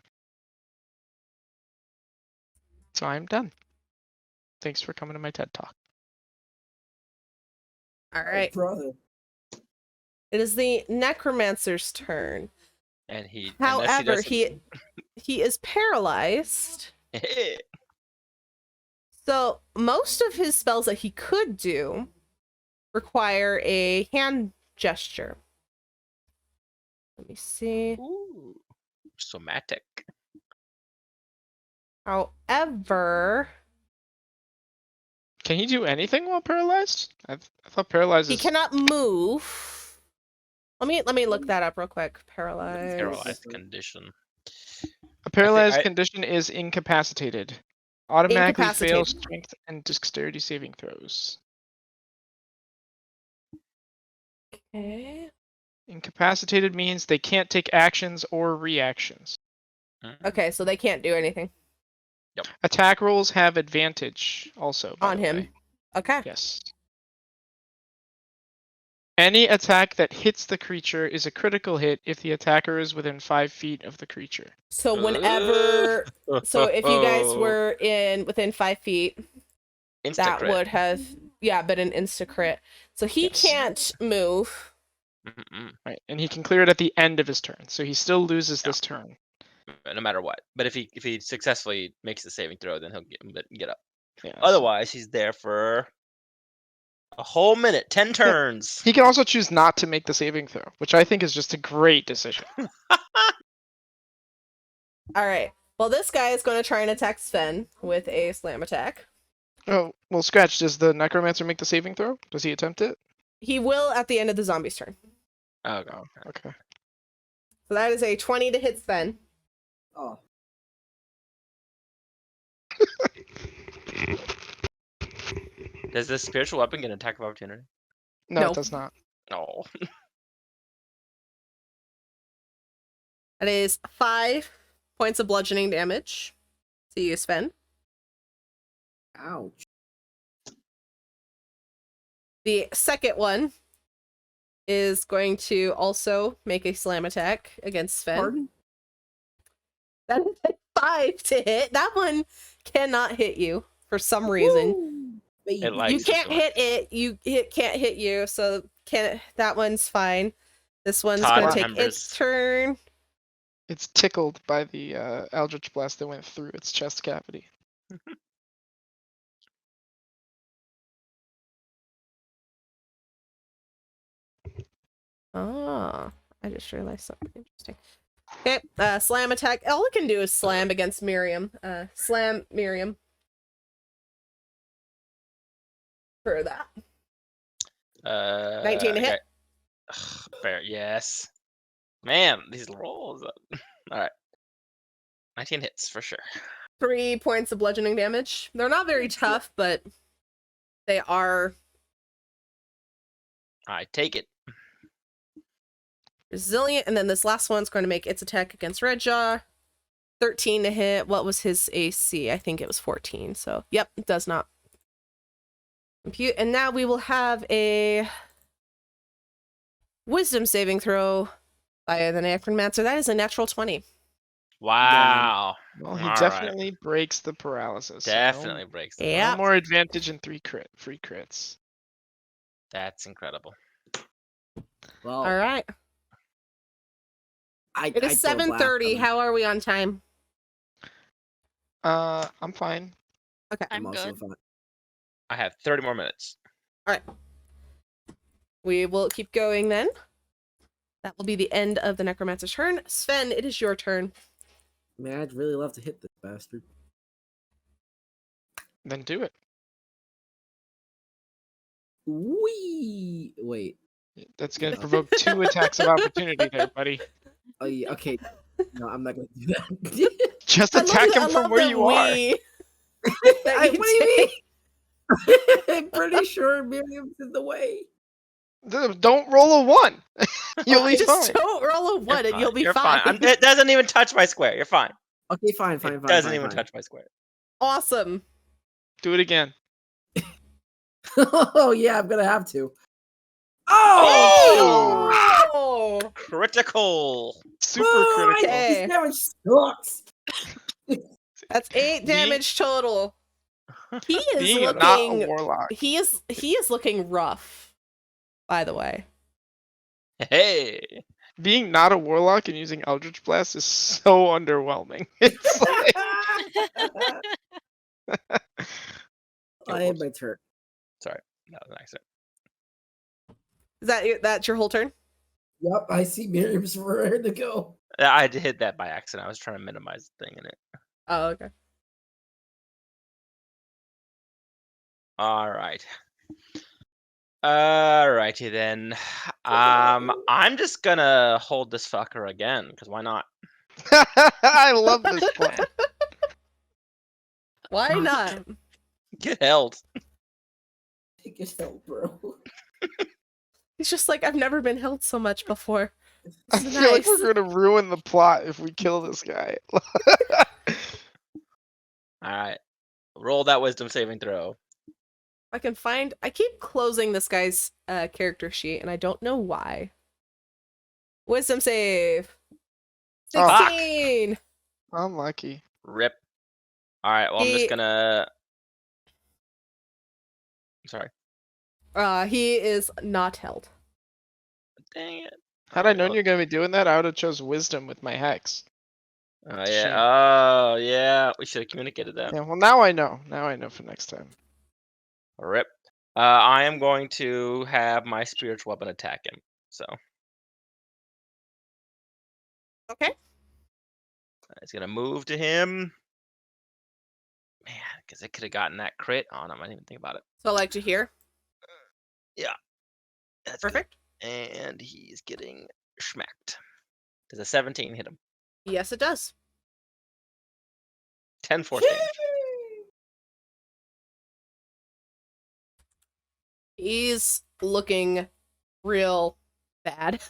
So I'm done. Thanks for coming to my TED Talk. All right. Brother. It is the necromancer's turn. And he. However, he he is paralyzed. doesn't- So most of his spells that he could do require a hand gesture. Let me see. Ooh, somatic. However, Can he do anything while paralyzed? I thought paralyzed he is... cannot move. Let me look that up real quick. Paralyzed. Paralyzed condition. A paralyzed I- condition is incapacitated. Automatically fail Incapacitated. strength and dexterity saving throws. Okay. Incapacitated means they can't take actions or reactions. Okay, so they can't do anything Attack rolls have advantage also. by on the him. way. Okay. Yes. Any attack that hits the creature is a critical hit if the attacker is within 5 feet of the creature. So whenever, so if you guys were within 5 feet, that Insta-crit. would have, yeah, been an insta crit. So he Yes. can't move. Mm-mm. Right, and he can clear it at the end of his turn, so he still loses this turn. No matter what. But if he successfully makes the saving throw, then he'll get up. Yes. Otherwise, he's there for a whole minute, 10 turns. He can also choose not to make the saving throw, which I think is just a great decision. All right. Well, this guy is going to try and attack Sven with a slam attack. Oh, well, Scratch, does the Necromancer make the saving throw? Does he attempt it? He will at the end of the zombie's turn. Okay. Oh, okay. So that is a 20 to hit Sven. Oh, Does this spiritual weapon get an attack of opportunity? No, No. it does not. No. That is 5 points of bludgeoning damage to you, Sven. ouch. The second one is going to also make a slam attack against Sven. Pardon? That is a 5 to hit. That one cannot hit you for some reason. Woo! Baby. It likes You can't it. hit it. It can't hit you. So that one's fine. This one's Todd going to take remembers. its turn. It's tickled by the Eldritch Blast that went through its chest cavity. Ah, I just realized something interesting. Okay, slam attack. All it can do is slam against Miriam. Slam Miriam. For that. 19 to hit. Okay. Ugh, fair, yes. Man, these rolls. Alright. 19 hits for sure. 3 points of bludgeoning damage. They're not very tough, but they are I take it. resilient. And then this last one's going to make its attack against Redjaw. 13 to hit. What was his AC? I think it was 14. So, yep, it does not compute. And now we will have a wisdom saving throw by the Necromancer. That is a natural 20. Wow. Well, he All right. definitely breaks the paralysis. so Definitely breaks the Yeah. No more advantage in free crits. That's incredible. Well, All right. It is 7:30. How are we on time? I'm fine. Okay. I'm also good. fine. I have 30 more minutes. We will keep going then. That will be the end of the Necromancer's turn. Sven, it is your turn. Man, I'd really love to hit this bastard. Then do it. Wee! Wait. That's going to provoke 2 attacks of opportunity there, buddy. Oh, yeah, okay. No, I'm not gonna do that. Just I love attack that- I him from love where that you are. that What do you mean? I'm pretty sure Miriam's in the way. Don't roll a 1. You'll be Just fine. don't roll a 1 and you'll be You're fine. It doesn't even touch my square. You're fine. Okay, fine. It doesn't even touch my square. Awesome. Do it again. Oh yeah, I'm gonna have to. Oh! Oh! Critical. Super Oh, critical. Okay. This damage sucks. That's 8 damage total. He is Being not a looking. warlock. He is looking rough. By the way. Hey. Being not a warlock and using Eldritch Blast is so underwhelming. It's like... I had my turn. Sorry. That was an accident. Is that's your whole turn? Yep, I see Miriam's ready to go. I did that by accident. I was trying to minimize the thing in it. Oh, okay. All right. Alrighty then. I'm just gonna hold this fucker again, because why not? I love this plan. Why not? Get held. Take his help, bro. He's just like, I've never been held so much before. I This is feel like nice. we're gonna ruin the plot if we kill this guy. Alright. Roll that wisdom saving throw. I can find. I keep closing this guy's character sheet, and I don't know why. Wisdom save. Oh. 16. Unlucky. Rip. All right. Well, I'm just gonna. Sorry. He is not held. Dang it. Had I known you're gonna be doing that, I would have chose wisdom with my hex. Oh That's a yeah. shame. Oh yeah. We should have communicated that. Yeah, well now I know. Now I know for next time. Rip. I am going to have my spiritual weapon attack him. So Okay. it's gonna move to him. Man, because I could have gotten that crit on him. I didn't even think about it. So I like to hear. Yeah. That's good. Perfect. And he's getting schmacked. Does a 17 hit him? Yes, it does. 10 force damage. He's looking real bad.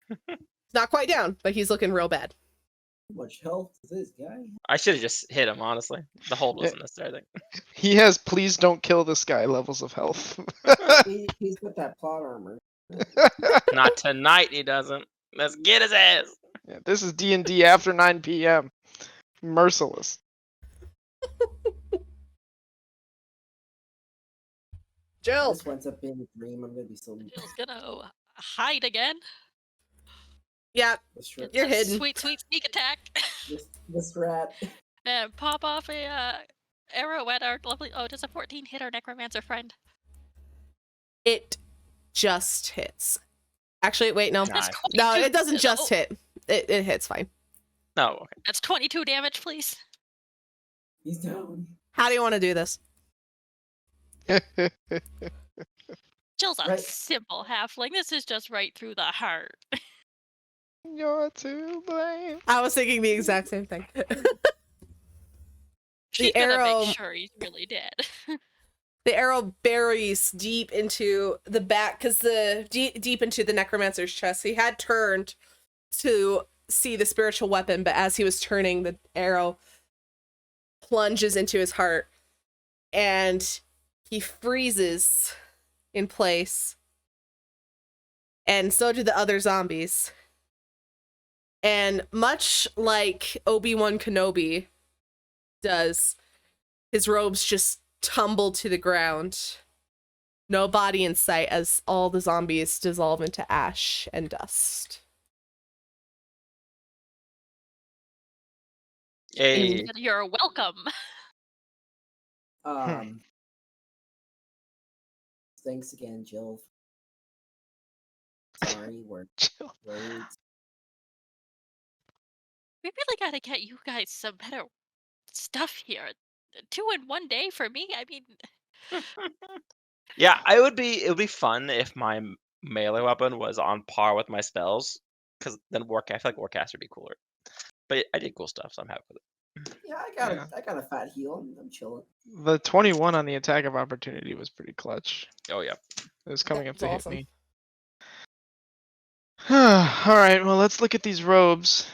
He's not quite down, but he's looking real bad. How much health is this guy? I should have just hit him, honestly. The hold Yeah. wasn't necessary, I think. He has please don't kill this guy levels of health. He's got that plot armor. Not tonight, he doesn't. Let's get his ass. Yeah, this is D&D after 9 p.m. Merciless. Jill. This winds up being a dream. I'm gonna be so Jill's gonna hide again. Yeah, distracted. You're A hidden. Sweet sneak attack. This rat. And pop off a arrow at our lovely. Oh, does a 14 hit our necromancer friend? it just hits. Actually, wait, no. Nice. No, 22 it doesn't just oh, hit. It hits fine. No, okay. That's 22 damage, please. He's down. How do you want to do this? Jill's a Right. simple halfling. This is just right through the heart. You're to blame. I was thinking the exact same thing. She's gonna arrow- make sure he's really dead. The arrow buries deep into the back, because deep into the necromancer's chest. He had turned to see the spiritual weapon, but as he was turning, the arrow plunges into his heart, and he freezes in place. And so do the other zombies. And much like Obi-Wan Kenobi does, his robes just tumble to the ground. No body in sight as all the zombies dissolve into ash and dust. Hey. You're welcome. Thanks again, Jill. Sorry, we're Jill. late. We really gotta get you guys some better stuff here. 2 in 1 day for me. I mean, Yeah, it would be fun if my melee weapon was on par with my spells, because then I feel like Warcaster would be cooler. But I did cool stuff, so I'm happy with it. Yeah, Yeah. I got a fat heal. I'm chilling. The 21 on the attack of opportunity was pretty clutch. Oh yeah. It was coming up to That's hit me. Alright, well let's look at these robes.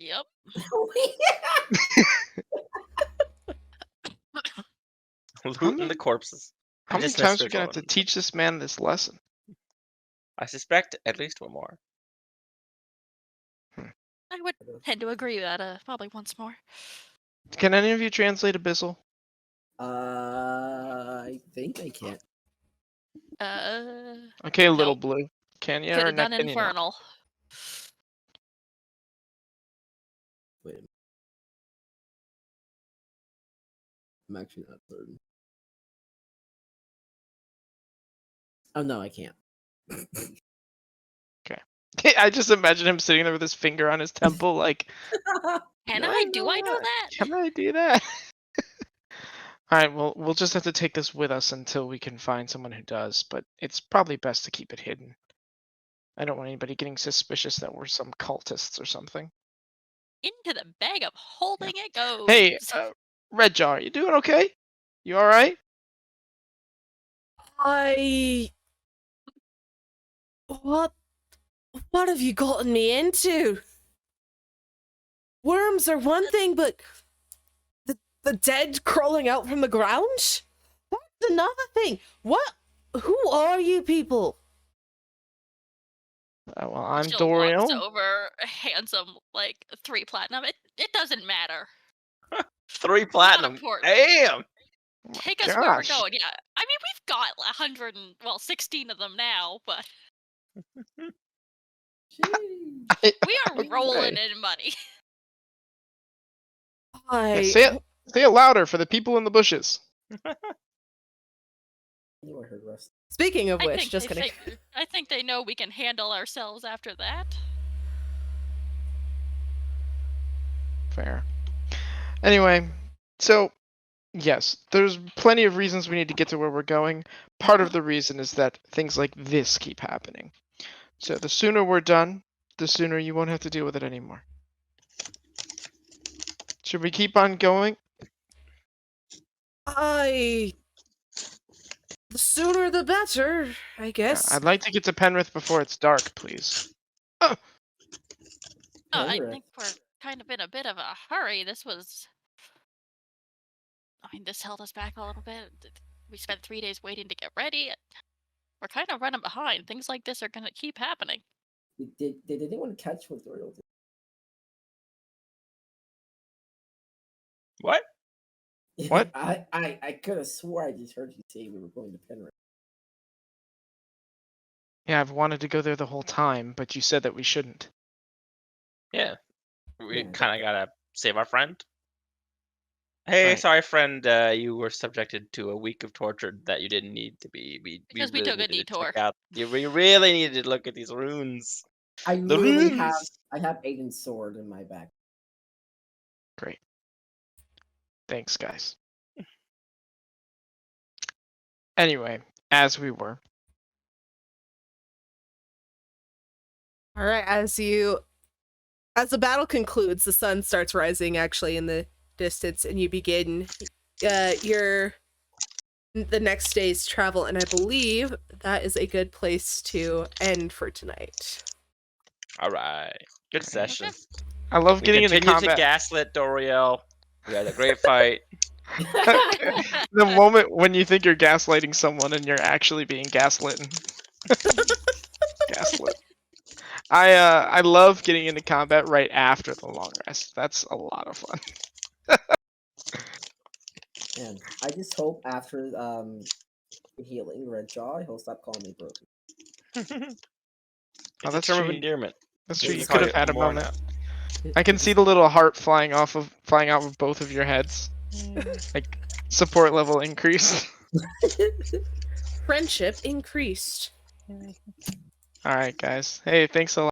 yep. Looting the corpses. How many Just missed times are we this gonna have to one. teach this man this lesson? I suspect at least one more. I would tend to agree with that probably once more. Can any of you translate Abyssal? I think I can. Okay, Little Nope. Blue. Can you Could or have not? done Can you not? infernal. Wait a minute. I'm actually not certain. Oh no, I can't. I just imagine him sitting there with his finger on his temple, like, Can No, I? I Do know I know that. that? can I do that? Alright, well, we'll just have to take this with us until we can find someone who does, but it's probably best to keep it hidden. I don't want anybody getting suspicious that we're some cultists or something. Into the bag of holding it goes. Hey, Red Jar, you doing okay? You alright? What have you gotten me into? Worms are one thing, but the dead crawling out from the ground? another thing. Who are you people? Well, I'm Jill walks Doriel. over, hands him like 3 platinum. It doesn't matter. 3 platinum. important. Damn. Take us where we're Gosh. going. Yeah, I mean we've got 16 of them now, but Jeez. we are rolling in money. Yeah, say it louder for the people in the bushes. You heard Rust. Speaking of I which, think just they gonna. I think they know we can handle ourselves after that. Fair. Anyway, so yes, there's plenty of reasons we need to get to where we're going. Part of the reason is that things like this keep happening. So the sooner we're done, the sooner you won't have to deal with it anymore. Should we keep on going? The sooner the better, I guess. I'd like to get to Penrith before it's dark, please. Oh, I Penrith. think we're kind of in a bit of a hurry. This held us back a little bit. We spent 3 days waiting to get ready. We're kind of running behind. Things like this are going to keep happening. Did anyone catch what Doriel did? What? What? I could have swore I just heard you say we were going to Penrith. Yeah, I've wanted to go there the whole time, but you said that we shouldn't. Yeah. We Yeah. kind of gotta save our friend. Hey, Right. sorry, friend. You were subjected to a week of torture that you didn't need to be. Because we really took a needed to detour. check out. We really needed to look at these runes. I The literally runes. have Aiden's sword in my back. Great. Thanks, guys. Anyway, as we were. All right, as the battle concludes, the sun starts rising actually in the distance, and you begin the next day's travel. And I believe that is a good place to end for tonight. All right. Good session. I love We getting into continue to combat. gaslit Doriel. We had a great fight. The moment when you think you're gaslighting someone and you're actually being gaslit. Gaslit. I love getting into combat right after the long rest. That's a lot of fun. And I just hope after healing Redjaw, he'll stop calling me broken. It's Oh, a that's term of true. endearment. That's Yeah, true. you You call could have it had a more moment. I can see the little heart flying out of both of your heads. Like support level increased. Friendship increased. All right, guys. Hey, thanks a lot.